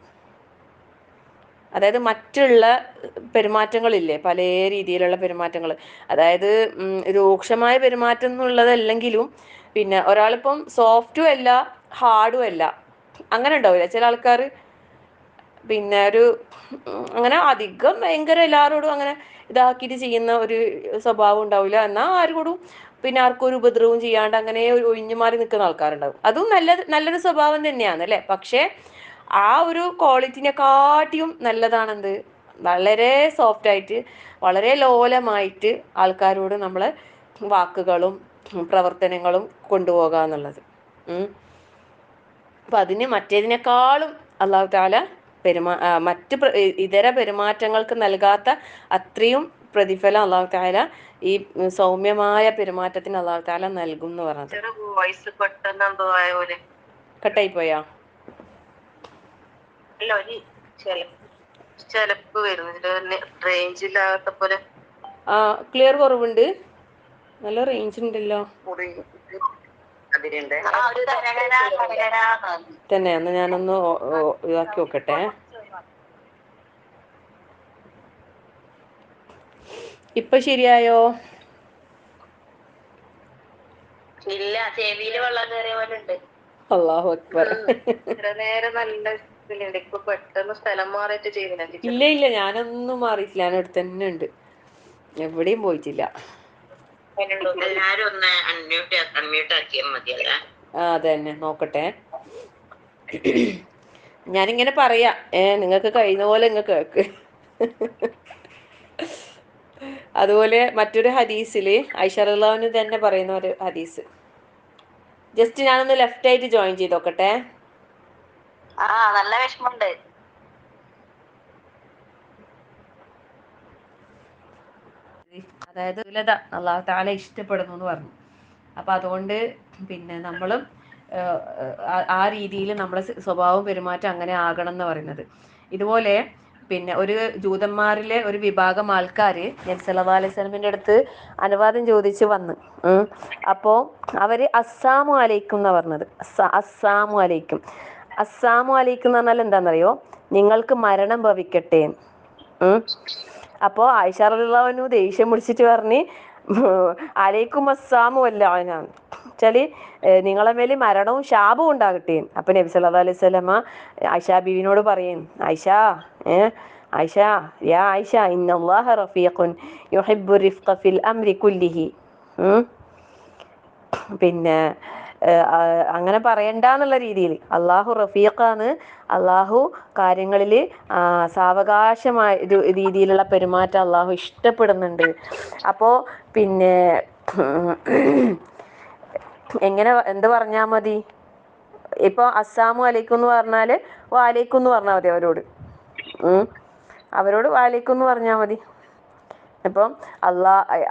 അതായത് മറ്റുള്ള പെരുമാറ്റങ്ങളില്ലേ, പല രീതിയിലുള്ള പെരുമാറ്റങ്ങൾ, അതായത് രൂക്ഷമായ പെരുമാറ്റം എന്നുള്ളതല്ലെങ്കിലും പിന്നെ ഒരാളിപ്പം സോഫ്റ്റും അല്ല ഹാർഡും അല്ല, അങ്ങനെ ഉണ്ടാവില്ല ചില ആൾക്കാർ. പിന്നെ അങ്ങനെ അധികം ഭയങ്കര എല്ലാവരോടും അങ്ങനെ ഇതാക്കിയിട്ട് ചെയ്യുന്ന ഒരു സ്വഭാവം ഉണ്ടാവില്ല. എന്നാൽ ആരോടും പിന്നെ ആർക്കും ഒരു ഉപദ്രവവും ചെയ്യാണ്ട് അങ്ങനെ ഒഴിഞ്ഞു മാറി നിൽക്കുന്ന ആൾക്കാരുണ്ടാവും. അതും നല്ലൊരു സ്വഭാവം തന്നെയാണ് അല്ലേ. പക്ഷേ ആ ഒരു ക്വാളിറ്റിനെക്കാട്ടിയും നല്ലതാണെന്ത്, വളരെ സോഫ്റ്റ് ആയിട്ട് വളരെ ലോലമായിട്ട് ആൾക്കാരോട് നമ്മളെ വാക്കുകളും പ്രവർത്തനങ്ങളും കൊണ്ടുപോകുക എന്നുള്ളത്. അപ്പം അതിന് മറ്റേതിനേക്കാളും അള്ളാഹു തആല മറ്റ് ഇതര പെരുമാറ്റങ്ങൾക്ക് നൽകാത്ത അത്രയും പ്രതിഫലം അള്ളാഹു തആല ഈ സൗമ്യമായ പെരുമാറ്റത്തിന് അള്ളാഹു തആല നൽകും എന്ന് പറഞ്ഞത്. കട്ടായി പോയാ? ക്ലിയർ കുറവുണ്ട്. നല്ല റേഞ്ച് ഉണ്ടല്ലോ തന്നെ. ഒന്ന് ഞാനൊന്ന് ഇതാക്കി നോക്കട്ടെ. ഇപ്പൊ ശരിയായോ? ഇല്ല, ചെവിയില് വെള്ളം കയറിയ പോലെ ഉണ്ട്. അല്ലാഹു അക്ബർ. ഇപ്പൊ പെട്ടെന്ന് സ്ഥലം മാറിയിട്ട് ചെയ്യുന്നില്ല. ഇല്ല, ഞാനൊന്നും മാറിയിട്ടില്ല. ഞാൻ അടുത്ത് തന്നെ ഉണ്ട്, എവിടെയും പോയിട്ടില്ല. എല്ലാരും ഒന്ന് അൺമ്യൂട്ട് ആക്കിയാൽ മതിയല്ലേ? അതെ തന്നെ, നോക്കട്ടെ. ഞാനിങ്ങനെ പറയാ, നിങ്ങൾക്ക് കഴിയുന്ന പോലെ നിങ്ങൾ കേൾക്ക്. അതുപോലെ മറ്റൊരു ഹദീസിൽ ആയിഷ റളിയല്ലാഹു അൻഹ തന്നെ പറയുന്ന ഒരു ഹദീസ്, ജസ്റ്റ് ഞാനൊന്ന് ലെഫ്റ്റ് ആയിട്ട് ജോയിൻ ചെയ്ത് നോക്കട്ടെ. നല്ല വിഷമമുണ്ട്. അതായത് അള്ളാഹു തആല ഇഷ്ടപ്പെടുന്നു എന്ന് പറഞ്ഞു. അപ്പം അതുകൊണ്ട് പിന്നെ നമ്മളും ആ രീതിയിൽ നമ്മളെ സ്വഭാവം പെരുമാറ്റം അങ്ങനെ ആകണം എന്ന് പറയുന്നത്. ഇതുപോലെ പിന്നെ ഒരു ജൂതന്മാരിലെ ഒരു വിഭാഗം ആൾക്കാർ നബി സല്ലല്ലാഹു അലൈഹി വസല്ലമയുടെ അടുത്ത് അനുവാദം ചോദിച്ച് വന്ന്. അപ്പോൾ അവർ അസ്സാമു അലൈക്കും എന്നാണ് പറഞ്ഞത്. അസ്സാമു അലൈക്കും. അസ്സാമു അലൈക്കും എന്ന് പറഞ്ഞാൽ എന്താണെന്നറിയോ? നിങ്ങൾക്ക് മരണം ഭവിക്കട്ടെ. അപ്പോൾ ആയിഷ റളിയല്ലാഹു അൻഹ ദേഷ്യം പിടിച്ചിട്ട് പറഞ്ഞ് അലൈക്കും അസ്സാമു അല്ലാനാണ് വെച്ചാൽ നിങ്ങളെ മേൽ മരണവും ശാപവും ഉണ്ടാകട്ടെ. അപ്പം നബി സല്ലല്ലാഹു അലൈഹി വസല്ലമ ആയിഷ ബീവിനോട് പറയും, ആയിഷ ആയിഷ യാ ആയിഷ ഇന്നല്ലാഹ റഫീഖുൻ യുഹിബ്ബു റിഫ്ഖ ഫിൽ അംരി കുല്ലിഹി. പിന്നെ അങ്ങനെ പറയണ്ടെന്നുള്ള രീതിയിൽ അള്ളാഹു റഫീഖാണ്, അള്ളാഹു കാര്യങ്ങളിൽ സാവകാശമായ രീതിയിലുള്ള പെരുമാറ്റം അള്ളാഹു ഇഷ്ടപ്പെടുന്നുണ്ട്. അപ്പോൾ പിന്നെ എങ്ങനെ എന്ത് പറഞ്ഞാൽ മതി? ഇപ്പോൾ അസ്സാമു അലൈക്കും എന്ന് പറഞ്ഞാൽ വാലൈക്കും എന്ന് പറഞ്ഞാൽ മതി അവരോട് വാലൈക്കും എന്ന് പറഞ്ഞാൽ മതി. അപ്പം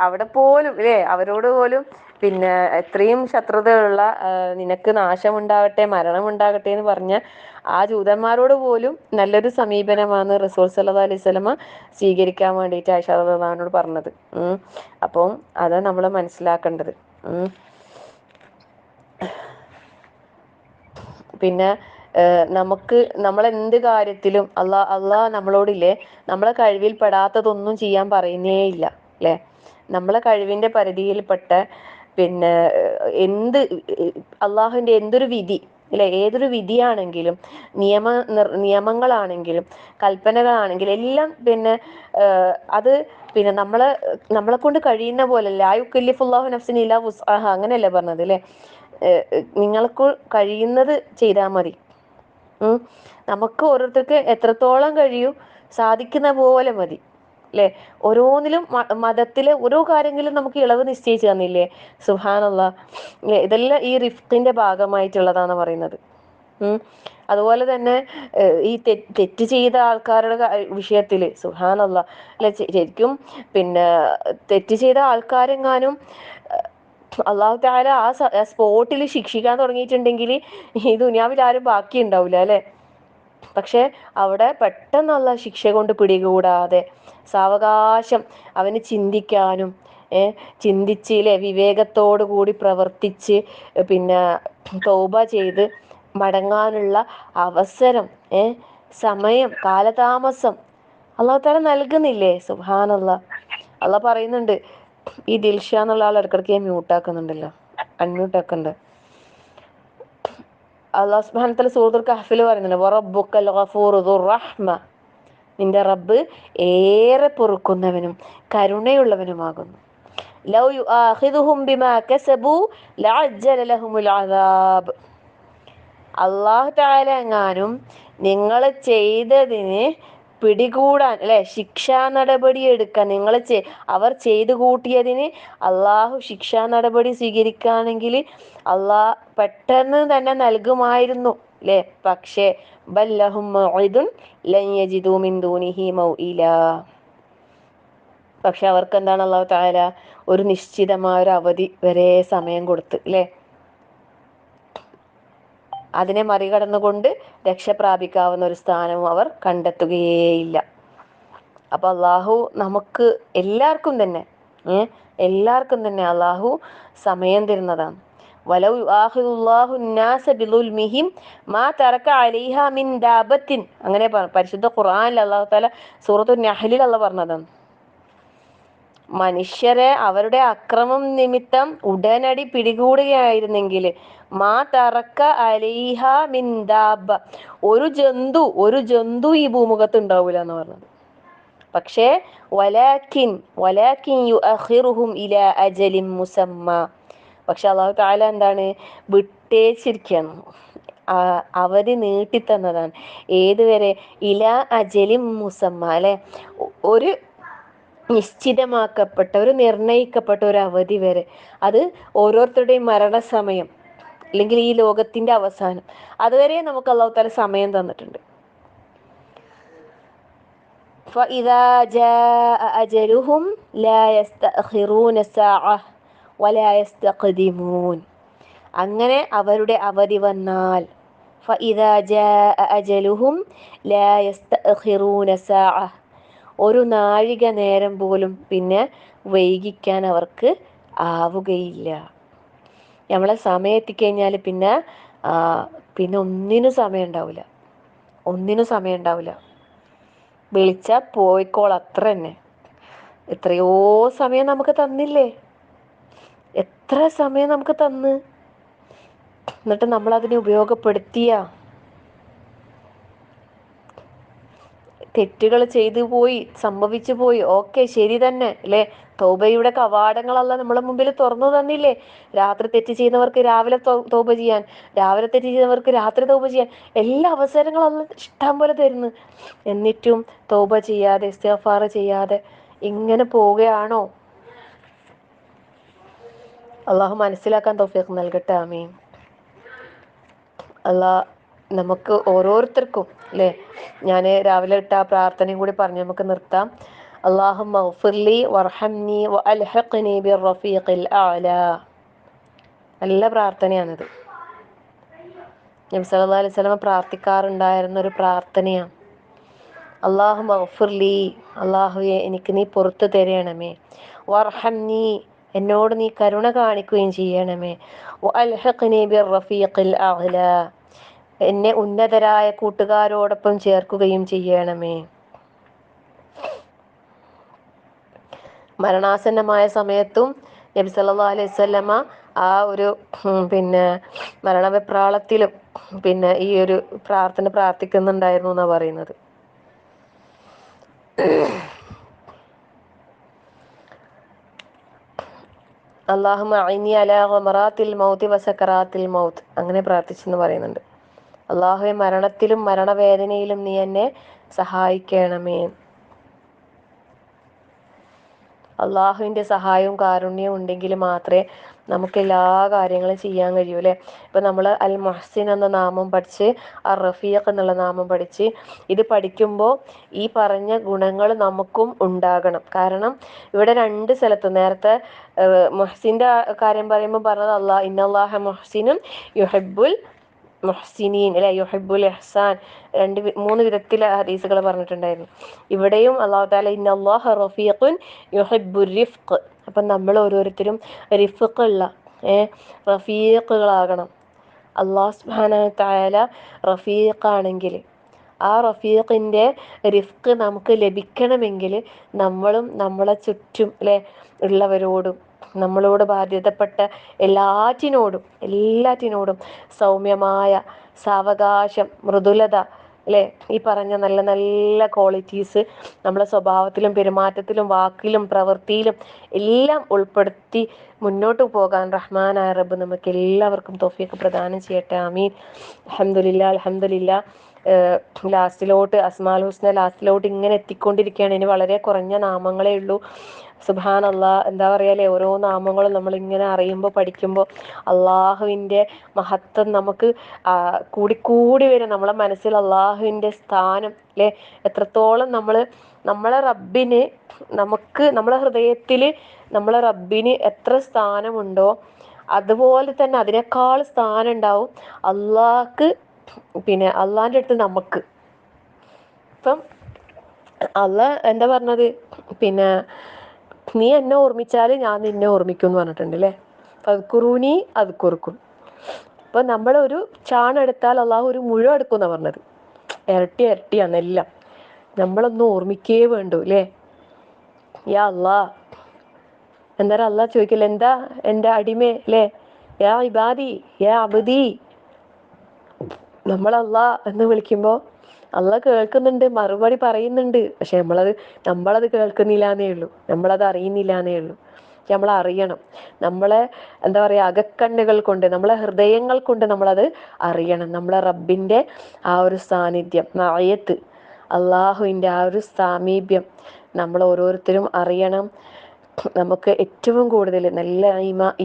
അവിടെ പോലും അല്ലേ, അവരോട് പോലും പിന്നെ എത്രയും ശത്രുതയുള്ള നിനക്ക് നാശമുണ്ടാകട്ടെ മരണമുണ്ടാകട്ടെ എന്ന് പറഞ്ഞ ആ ജൂതന്മാരോട് പോലും നല്ലൊരു സമീപനമാണ് റസൂൽ സല്ലല്ലാഹു അലൈഹി വസല്ലമ സ്വീകരിക്കാൻ വേണ്ടിയിട്ട് ആയിഷ റളിയല്ലാഹു അൻഹയോട് പറഞ്ഞത്. അപ്പം അത് നമ്മൾ മനസ്സിലാക്കേണ്ടത്. പിന്നെ നമ്മളെന്ത് കാര്യത്തിലും അള്ളാഹ് നമ്മളോടില്ലേ നമ്മളെ കഴിവിൽ പെടാത്തതൊന്നും ചെയ്യാൻ പറയുന്നേ ഇല്ല അല്ലേ. നമ്മളെ കഴിവിൻ്റെ പരിധിയിൽപ്പെട്ട പിന്നെ അള്ളാഹുവിൻ്റെ എന്തൊരു വിധി അല്ലെ, ഏതൊരു വിധിയാണെങ്കിലും നിയമങ്ങളാണെങ്കിലും കൽപ്പനകളാണെങ്കിലും എല്ലാം പിന്നെ അത് പിന്നെ നമ്മളെ കൊണ്ട് കഴിയുന്ന പോലെ ലാ യുകല്ലിഫുല്ലാഹു നഫ്സൻ ഇല്ലാ വുസ്അഹ അങ്ങനെയല്ലേ പറഞ്ഞത് അല്ലേ. നിങ്ങൾക്ക് കഴിയുന്നത് ചെയ്താൽ മതി. നമുക്ക് ഓരോരുത്തർക്ക് എത്രത്തോളം കഴിയും സാധിക്കുന്ന പോലെ മതി അല്ലേ. ഓരോന്നിലും മതത്തിലെ ഓരോ കാര്യങ്ങളിലും നമുക്ക് ഇളവ് നിശ്ചയിച്ചു തന്നില്ലേ. സുബ്ഹാനല്ലാഹ്. ഇതെല്ലാം ഈ റിഫ്ഖിന്റെ ഭാഗമായിട്ടുള്ളതാണെന്ന് പറയുന്നത്. അതുപോലെ തന്നെ ഈ തെറ്റ് ചെയ്ത ആൾക്കാരുടെ വിഷയത്തിൽ സുബ്ഹാനല്ലാഹ് അല്ലെ, ശരിക്കും പിന്നെ തെറ്റ് ചെയ്ത ആൾക്കാരെങ്ങാനും അള്ളാഹു തആല ആ സ്പോട്ടിൽ ശിക്ഷിക്കാൻ തുടങ്ങിയിട്ടുണ്ടെങ്കിൽ ഈ ദുനിയാവിൽ ആരും ബാക്കി ഉണ്ടാവില്ല അല്ലേ. പക്ഷെ അവിടെ പെട്ടെന്നുള്ള ശിക്ഷ കൊണ്ട് പിടികൂടാതെ സാവകാശം അവന് ചിന്തിക്കാനും ചിന്തിച്ച് അല്ലേ വിവേകത്തോടു കൂടി പ്രവർത്തിച്ച് പിന്നെ തൗബ ചെയ്ത് മടങ്ങാനുള്ള അവസരം സമയം കാലതാമസം അള്ളാഹു തആല നൽകുന്നില്ലേ. സുബ്ഹാനല്ലാഹ്. അള്ളാഹ് പറയുന്നുണ്ട്, ഈ ദിൽഷ എന്നുള്ള ആൾ ഇടയ്ക്കിടയ്ക്ക് മ്യൂട്ടാക്കുന്നുണ്ടല്ലോ, അൺമ്യൂട്ടാക്കുന്നുണ്ട്. അള്ളാഹു സുബ്ഹാനഹു വതആല സൂറത്തുൽ കഹ്ഫിൽ പറയുന്നുണ്ട്, വറബ്ബുക്കൽ ഗഫൂറു ദുർ റഹ്മ, നിന്റെ റബ്ബ് ഏറെ പൊറുക്കുന്നവനും കരുണയുള്ളവനുമാകുന്നു. ലൗ യുആഖിദുഹും ബിമാ കസബു ലഅജ്ജല ലഹുമുൽ അദാബ്. അള്ളാഹു തആല എങ്ങാനും നിങ്ങൾ ചെയ്തതിന് പിടികൂടാൻ അല്ലെ ശിക്ഷാ നടപടി എടുക്കാൻ അവർ ചെയ്തു കൂട്ടിയതിന് അള്ളാഹു ശിക്ഷാ നടപടി സ്വീകരിക്കുകയാണെങ്കിൽ അള്ളാഹ് പെട്ടെന്ന് തന്നെ നൽകുമായിരുന്നു അല്ലേ. പക്ഷേ ബല്ലഹും മൗഇദുൻ ലൻ യജിദു മിൻ ദൂനിഹി മൗഇലാ. പക്ഷെ അവർക്ക് എന്താണ് അള്ളാഹു തആല ഒരു നിശ്ചിതമായ ഒരു അവധി വരെ സമയം കൊടുത്ത് അല്ലേ. അതിനെ മറികടന്നുകൊണ്ട് രക്ഷപ്രാപിക്കാവുന്ന ഒരു സ്ഥാനവും അവർ കണ്ടെത്തുകയേയില്ല. അപ്പൊ അള്ളാഹു നമുക്ക് എല്ലാവർക്കും തന്നെ അള്ളാഹു സമയം തരുന്നതാണ്. വലൗ യുആഖിദുല്ലാഹു الناس ബിളുൽമിഹിം മാ തറക അലൈഹാ മിൻ ദാബത്തിൻ. അങ്ങനെ പരിശുദ്ധ ഖുർആനിൽ അള്ളാഹു തആല സൂറത്തുൻ നഹ്ലിൽ അള്ളാഹു പറഞ്ഞതാണ്, മനുഷ്യരെ അവരുടെ അക്രമം നിമിത്തം ഉടനടി പിടികൂടുകയായിരുന്നെങ്കിൽ മാ തറക്ക അലൈഹ മിൻ ദാബ, ഒരു ജന്തു ഈ ഭൂമുഖത്ത് ഉണ്ടാവില്ല എന്ന് പറഞ്ഞത്. പക്ഷേ വലാകിൻ യുഅഖിറുഹും ഇലാ അജലിൻ മുസമ്മ, പക്ഷെ അല്ലാഹു തആല എന്താണ് വിട്ടേച്ചിരിക്കുകയാണ്, അവധി നീട്ടിത്തന്നതാണ്. ഏതുവരെ? ഇലാ അജലിൻ മുസമ്മ അല്ലെ, ഒരു നിശ്ചിതമാക്കപ്പെട്ട ഒരു നിർണയിക്കപ്പെട്ട ഒരു അവധി വരെ. അത് ഓരോരുത്തരുടെയും മരണസമയം അല്ലെങ്കിൽ ഈ ലോകത്തിൻ്റെ അവസാനം. അതുവരെ നമുക്ക് അള്ളാഹു തആല സമയം തന്നിട്ടുണ്ട്. فإذا جاء أجلهم لا يستأخرون ساعة ولا يستقدمون. അങ്ങനെ അവരുടെ അവധി വന്നാൽ فإذا جاء أجلهم لا يستأخرون ساعة, ഒരു നാഴിക നേരം പോലും പിന്നെ വൈകിക്കാൻ അവർക്ക് ആവുകയില്ല. നമ്മളെ സമയം എത്തിക്കഴിഞ്ഞാൽ പിന്നെ ഒന്നിനും സമയം ഉണ്ടാവില്ല, ഒന്നിനും സമയം ഉണ്ടാവില്ല. വിളിച്ചാൽ പോയിക്കോൾ, അത്ര തന്നെ. എത്രയോ സമയം നമുക്ക് തന്നില്ലേ, എത്ര സമയം നമുക്ക് തന്ന്, എന്നിട്ട് നമ്മളതിനെ ഉപയോഗപ്പെടുത്തിയ? തെറ്റുകൾ ചെയ്തു പോയി, സംഭവിച്ചു പോയി, ഓക്കെ, ശരി തന്നെ അല്ലേ. തൗബയുടെ കവാടങ്ങളല്ല നമ്മളെ മുമ്പിൽ തുറന്നു തന്നില്ലേ. രാത്രി തെറ്റ് ചെയ്യുന്നവർക്ക് രാവിലെ തൗബ ചെയ്യാൻ, രാവിലെ തെറ്റ് ചെയ്യുന്നവർക്ക് രാത്രി തൗബ ചെയ്യാൻ എല്ലാ അവസരങ്ങളും ഇഷ്ടം പോലെ തരുന്നു. എന്നിട്ടും തൗബ ചെയ്യാതെ, ഇസ്തിഗ്ഫാർ ചെയ്യാതെ ഇങ്ങനെ പോവുകയാണോ? അള്ളാഹു മനസ്സിലാക്കാൻ തൗഫീഖ് നൽകട്ടെ. ആമീൻ. അള്ളാഹ് നമുക്ക് ഓരോരുത്തർക്കും അല്ലേ, ഞാൻ രാവിലെ ഇട്ട ആ പ്രാർത്ഥനയും കൂടി പറഞ്ഞ് നമുക്ക് നിർത്താം. അല്ലാഹുമ്മ ഗ്ഫിർലി വർഹംനി വഅൽഹിഖ്നി ബിർറഫീഖിൽ അഅ്ലാ. നല്ല പ്രാർത്ഥനയാണിത്. നബി സല്ലല്ലാഹു അലൈഹി വസല്ലം പ്രാർത്ഥിക്കാറുണ്ടായിരുന്ന ഒരു പ്രാർത്ഥനയാണ്. അല്ലാഹുമ്മ ഗ്ഫിർലി, അല്ലാഹുവേ എനിക്ക് നീ പുറത്തു തരണമേ. വർഹംനി, എന്നോട് നീ കരുണ കാണിക്കുകയും ചെയ്യണമേ. വഅൽഹിഖ്നി ബിർറഫീഖിൽ അഅ്ലാ, എന്നെ ഉന്നതരായ കൂട്ടുകാരോടൊപ്പം ചേർക്കുകയും ചെയ്യണമേ. മരണാസന്നമായ സമയത്തും നബി സല്ലല്ലാഹു അലൈഹി വസല്ലമ ആ ഒരു മരണവെപ്രാളത്തിലും ഈ ഒരു പ്രാർത്ഥന പ്രാർത്ഥിക്കുന്നുണ്ടായിരുന്നു എന്നാണ് പറയുന്നത്. അല്ലാഹുമ്മ അഇന്നി അലാ ഗമറാത്തിൽ മൗതി വസകറാത്തിൽ മൗത്ത്, അങ്ങനെ പ്രാർത്ഥിച്ചെന്ന് പറയുന്നുണ്ട്. അല്ലാഹുവേ, മരണത്തിലും മരണവേദനയിലും നീ എന്നെ സഹായിക്കണമേ. അള്ളാഹുവിൻ്റെ സഹായവും കാരുണ്യവും ഉണ്ടെങ്കിൽ മാത്രമേ നമുക്ക് എല്ലാ കാര്യങ്ങളും ചെയ്യാൻ കഴിയൂ അല്ലേ. ഇപ്പം നമ്മൾ അൽ മുഹ്സിൻ എന്ന നാമം പഠിച്ച്, അർ റഫീഖ് എന്നുള്ള നാമം പഠിച്ച്, ഇത് പഠിക്കുമ്പോൾ ഈ പറഞ്ഞ ഗുണങ്ങൾ നമുക്കും ഉണ്ടാകണം. കാരണം ഇവിടെ രണ്ട് സ്ഥലത്ത് നേരത്തെ മുഹ്സിൻ്റെ കാര്യം പറയുമ്പോൾ പറഞ്ഞത് ഇന്നല്ലാഹ മുഹ്സിനും യുഹിബ്ബുൽ മുഹ്സിനീൻ അല്ലെ, യുഹിബ്ബുൽ ഇഹ്സാൻ, 3 വിധത്തിൽ ഹദീസുകൾ പറഞ്ഞിട്ടുണ്ടായിരുന്നു. ഇവിടെയും അല്ലാഹു തആല ഇന്നല്ലാഹ റഫീഖുൻ യുഹിബ്ബുർ റിഫ്ഖ്. അപ്പം നമ്മൾ ഓരോരുത്തരും റിഫ്ഖുള്ള റഫീഖുകളാകണം. അല്ലാഹു സുബ്ഹാനഹു തആല റഫീഖാണെങ്കിൽ ആ റഫീഖിൻ്റെ റിഫ്ഖ് നമുക്ക് ലഭിക്കണമെങ്കിൽ നമ്മളും നമ്മളെ ചുറ്റും അല്ലേ ഉള്ളവരോടും നമ്മളോട് ബാധ്യതപ്പെട്ട എല്ലാറ്റിനോടും സൗമ്യമായ സാവകാശം, മൃദുലത അല്ലേ, ഈ പറഞ്ഞ നല്ല നല്ല ക്വാളിറ്റീസ് നമ്മളെ സ്വഭാവത്തിലും പെരുമാറ്റത്തിലും വാക്കിലും പ്രവൃത്തിയിലും എല്ലാം ഉൾപ്പെടുത്തി മുന്നോട്ട് പോകാൻ റഹ്മാനായ റബ്ബ് നമുക്ക് എല്ലാവർക്കും തൗഫീഖ് പ്രദാനം ചെയ്യട്ടെ. ആമീൻ. അൽഹംദുലില്ലാ. ലാസ്റ്റിലോട്ട് അസ്മാഉൽ ഹുസ്ന ലാസ്റ്റിലോട്ട് ഇങ്ങനെ എത്തിക്കൊണ്ടിരിക്കുകയാണ്. ഇനി വളരെ കുറഞ്ഞ നാമങ്ങളേ ഉള്ളൂ. സുബ്ഹാനല്ലാഹ്, എന്താ പറയാല്ലേ, ഓരോ നാമങ്ങളും നമ്മളിങ്ങനെ അറിയുമ്പോൾ പഠിക്കുമ്പോൾ അള്ളാഹുവിൻ്റെ മഹത്വം നമുക്ക് കൂടിക്കൂടി വരും. നമ്മളെ മനസ്സിൽ അള്ളാഹുവിൻ്റെ സ്ഥാനം അല്ലേ, എത്രത്തോളം നമ്മളെ റബ്ബിന്, നമ്മളെ ഹൃദയത്തിൽ നമ്മളെ റബ്ബിന് എത്ര സ്ഥാനമുണ്ടോ അതുപോലെ തന്നെ അതിനേക്കാൾ സ്ഥാനം ഉണ്ടാവും അള്ളാഹ്ക്ക്, അള്ളാഹിൻ്റെ അടുത്ത് നമുക്ക്. ഇപ്പം അള്ളാഹ് എന്താ പറഞ്ഞത്, നീ എന്നെ ഓർമ്മിച്ചാൽ ഞാൻ നിന്നെ ഓർമ്മിക്കും എന്ന് പറഞ്ഞിട്ടുണ്ട് അല്ലേ. ഫദ്കുറൂനി അദ്കുറുക്കും. അപ്പം നമ്മളൊരു ചാണെടുത്താൽ അള്ളാഹു ഒരു മുഴുവൻ എടുക്കും എന്നാണ് പറഞ്ഞത്. ഇരട്ടിയാണ് എല്ലാം. നമ്മളൊന്ന് ഓർമ്മിക്കേ വേണ്ടു അല്ലേ. യാ അള്ളാ, എന്തായാലും അള്ളാഹ് ചോദിക്കില്ല, എന്താ എൻ്റെ അടിമേ അല്ലേ, യാ ഇബാദി യാ അബ്ദി. നമ്മൾ അള്ളാഹ് എന്ന് വിളിക്കുമ്പോൾ അള്ളാഹ് കേൾക്കുന്നുണ്ട്, മറുപടി പറയുന്നുണ്ട്. പക്ഷെ നമ്മളത് കേൾക്കുന്നില്ല എന്നേ ഉള്ളൂ, നമ്മളത് അറിയുന്നില്ല എന്നേ ഉള്ളൂ. നമ്മൾ അറിയണം. നമ്മളെ എന്താ പറയുക, അകക്കണ്ണുകൾ കൊണ്ട്, നമ്മളെ ഹൃദയങ്ങൾ കൊണ്ട് നമ്മളത് അറിയണം. നമ്മളെ റബ്ബിൻ്റെ ആ ഒരു സാന്നിധ്യം, മഅയത്ത്, അള്ളാഹുവിൻ്റെ ആ ഒരു സാമീപ്യം നമ്മൾ ഓരോരുത്തരും അറിയണം. നമുക്ക് ഏറ്റവും കൂടുതൽ നല്ല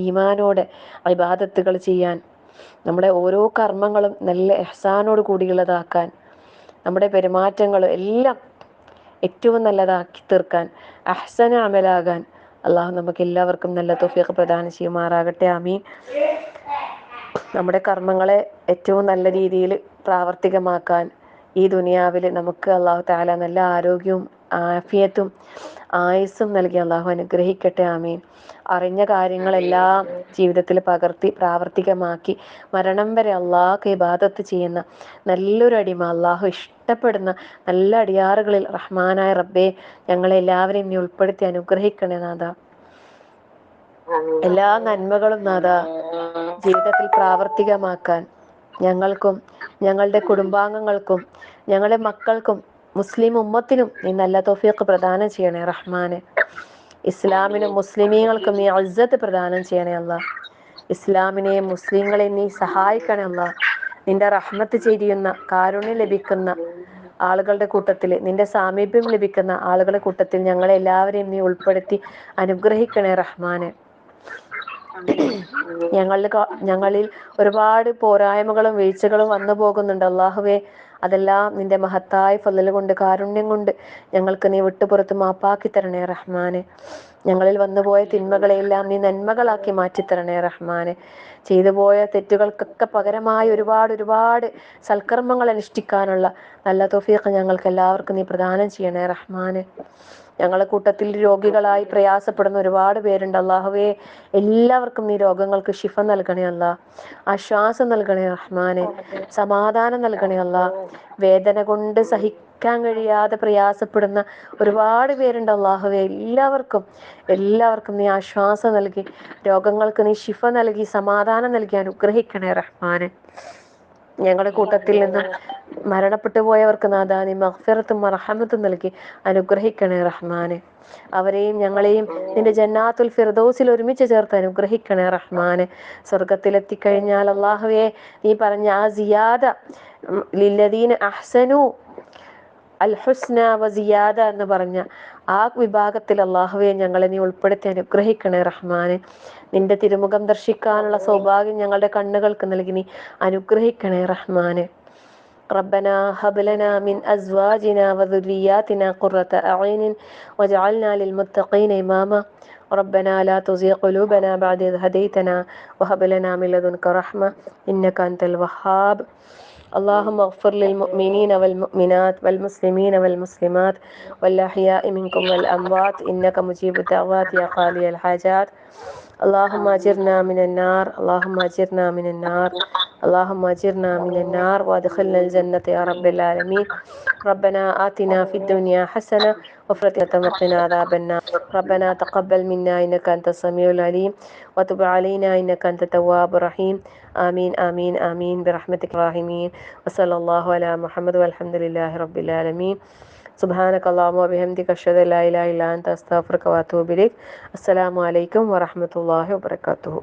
ഈമാനോടെ ഇബാദത്തുകൾ ചെയ്യാൻ നമ്മുടെ ഓരോ കർമ്മങ്ങളും നല്ല ഇഹ്സാനോട് കൂടിയുള്ളതാക്കാൻ, നമ്മുടെ പെരുമാറ്റങ്ങൾ എല്ലാം ഏറ്റവും നല്ലതാക്കി തീർക്കാൻ, അഹ്സന അമലാകാൻ അള്ളാഹു നമുക്ക് എല്ലാവർക്കും നല്ല തൗഫീഖ് പ്രദാനം ചെയ്യുമാറാകട്ടെ. ആമീൻ. നമ്മുടെ കർമ്മങ്ങളെ ഏറ്റവും നല്ല രീതിയിൽ പ്രാവർത്തികമാക്കാൻ ഈ ദുനിയാവിൽ നമുക്ക് അള്ളാഹു തആല നല്ല ആരോഗ്യവും ആഫിയത്തും ആയുസ്സും നൽകി അള്ളാഹു അനുഗ്രഹിക്കട്ടെ. ആമീൻ. അറിഞ്ഞ കാര്യങ്ങളെല്ലാം ജീവിതത്തിൽ പകർത്തി പ്രാവർത്തികമാക്കി മരണം വരെ അള്ളാഹ്ക്ക് ഇബാദത്ത് ചെയ്യുന്ന നല്ലൊരു അടിമ, അള്ളാഹു ഇഷ്ടപ്പെടുന്ന നല്ല അടിയാറുകളിൽ റഹ്മാനായ റബ്ബേ ഞങ്ങളെല്ലാവരെയും നീ ഉൾപ്പെടുത്തി അനുഗ്രഹിക്കണേ നാഥ. എല്ലാ നന്മകളും നാഥ ജീവിതത്തിൽ പ്രാവർത്തികമാക്കാൻ ഞങ്ങൾക്കും ഞങ്ങളുടെ കുടുംബാംഗങ്ങൾക്കും ഞങ്ങളുടെ മക്കൾക്കും മുസ്ലിം ഉമ്മത്തിനും നീ നല്ല തൗഫീഖ് പ്രദാനം ചെയ്യണേ റഹ്മാനെ. ഇസ്ലാമിനും മുസ്ലിമീങ്ങൾക്കും നീ ഇസ്സത്ത് പ്രദാനം ചെയ്യണേ അല്ലാഹ്. ഇസ്ലാമിനെയും മുസ്ലിങ്ങളെയും നീ സഹായിക്കണേ അല്ലാഹ്. നിന്റെ റഹ്മത്ത് ചൊരിയുന്ന കാരുണ്യം ലഭിക്കുന്ന ആളുകളുടെ കൂട്ടത്തിൽ, നിന്റെ സാമീപ്യം ലഭിക്കുന്ന ആളുകളുടെ കൂട്ടത്തിൽ ഞങ്ങളെ എല്ലാവരെയും നീ ഉൾപ്പെടുത്തി അനുഗ്രഹിക്കണേ റഹ്മാനെ. ഞങ്ങളിൽ ഒരുപാട് പോരായ്മകളും വീഴ്ചകളും വന്നു പോകുന്നുണ്ട് അള്ളാഹുവേ. അതെല്ലാം നിന്റെ മഹത്തായ ഫളൽ കൊണ്ട് കാരുണ്യം കൊണ്ട് ഞങ്ങൾക്ക് നീ വിട്ടുപുറത്ത് മാപ്പാക്കി തരണേ റഹ്മാനെ. ഞങ്ങളിൽ വന്നുപോയ തിന്മകളെല്ലാം നീ നന്മകളാക്കി മാറ്റിത്തരണേ റഹ്മാനെ. ചെയ്തു പോയ തെറ്റുകൾക്കൊക്കെ പകരമായി ഒരുപാട് സൽക്കർമ്മങ്ങൾ അനുഷ്ഠിക്കാനുള്ള നല്ല തൗഫീഖ് ഞങ്ങൾക്ക് എല്ലാവർക്കും നീ പ്രദാനം ചെയ്യണേ റഹ്മാനെ. ഞങ്ങളുടെ കൂട്ടത്തിൽ രോഗികളായി പ്രയാസപ്പെടുന്ന ഒരുപാട് പേരുണ്ട് അള്ളാഹുവേ. എല്ലാവർക്കും നീ രോഗങ്ങൾക്ക് ശിഫ നൽകണേ അല്ലാ, ആശ്വാസം നൽകണേ റഹ്മാനെ, സമാധാനം നൽകണേ അല്ലാ. വേദന കൊണ്ട് സഹിക്കാൻ കഴിയാതെ പ്രയാസപ്പെടുന്ന ഒരുപാട് പേരുണ്ട് അള്ളാഹുവേ. എല്ലാവർക്കും നീ ആശ്വാസം നൽകി രോഗങ്ങൾക്ക് നീ ശിഫ നൽകി സമാധാനം നൽകി അനുഗ്രഹിക്കണേ റഹ്മാനെ. ഞങ്ങളുടെ കൂട്ടത്തിൽ നിന്ന് മരണപ്പെട്ടു പോയവർക്ക് നാഥാ നീ മഗ്ഫിറത്തും മർഹമത്തും നൽകി അനുഗ്രഹിക്കണേ റഹ്മാനെ. അവരെയും ഞങ്ങളെയും നിന്റെ ജന്നാത്തുൽ ഫിർദൗസിൽ ഒരുമിച്ച് ചേർത്ത് അനുഗ്രഹിക്കണേ റഹ്മാനെ. സ്വർഗത്തിലെത്തിക്കഴിഞ്ഞാൽ അള്ളാഹുവേ നീ പറഞ്ഞ ആ സിയാദ ലില്ലദീന അഹ്സനു അൽ ഹുസ്ന വ സിയാദ എന്ന് പറഞ്ഞ ആ വിഭാഗത്തിൽ അള്ളാഹുവെ ഞങ്ങളെ നീ ഉൾപ്പെടുത്തി അനുഗ്രഹിക്കണേ റഹ്മാനെ. നിന്റെ തിരുമുഖം ദർശിക്കാനുള്ള സൗഭാഗ്യം ഞങ്ങളുടെ കണ്ണുകൾക്ക് നൽകി നീ അനുഗ്രഹിക്കണേ റഹ്മാനെ. ربنا هب لنا من أزواجنا وذرياتنا قرة أعين واجعلنا للمتقين إماما ربنا لا تزغ قلوبنا بعد إذ هديتنا وهب لنا من لدنك رحمة إنك أنت الوهاب اللهم اغفر للمؤمنين والمؤمنات والمسلمين والمسلمات والأحياء منكم والأموات إنك مجيب الدعوات يا قاضي الحاجات اللهم أجرنا من النار اللهم أجرنا من النار اللهم أجرنا من النار وادخلنا الجنة يا رب العالمين ربنا آتنا في الدنيا حسنة وفي الآخرة وقنا عذاب النار ربنا تقبل منا إنك أنت السميع العليم وتب علينا إنك أنت التواب الرحيم آمين آمين آمين برحمتك الراحمين وصلى الله على محمد والحمد لله رب العالمين سبحانك اللهم وبحمدك أشهد أن لا إله إلا أنت أستغفرك وأتوب إليك السلام عليكم ورحمة الله وبركاته.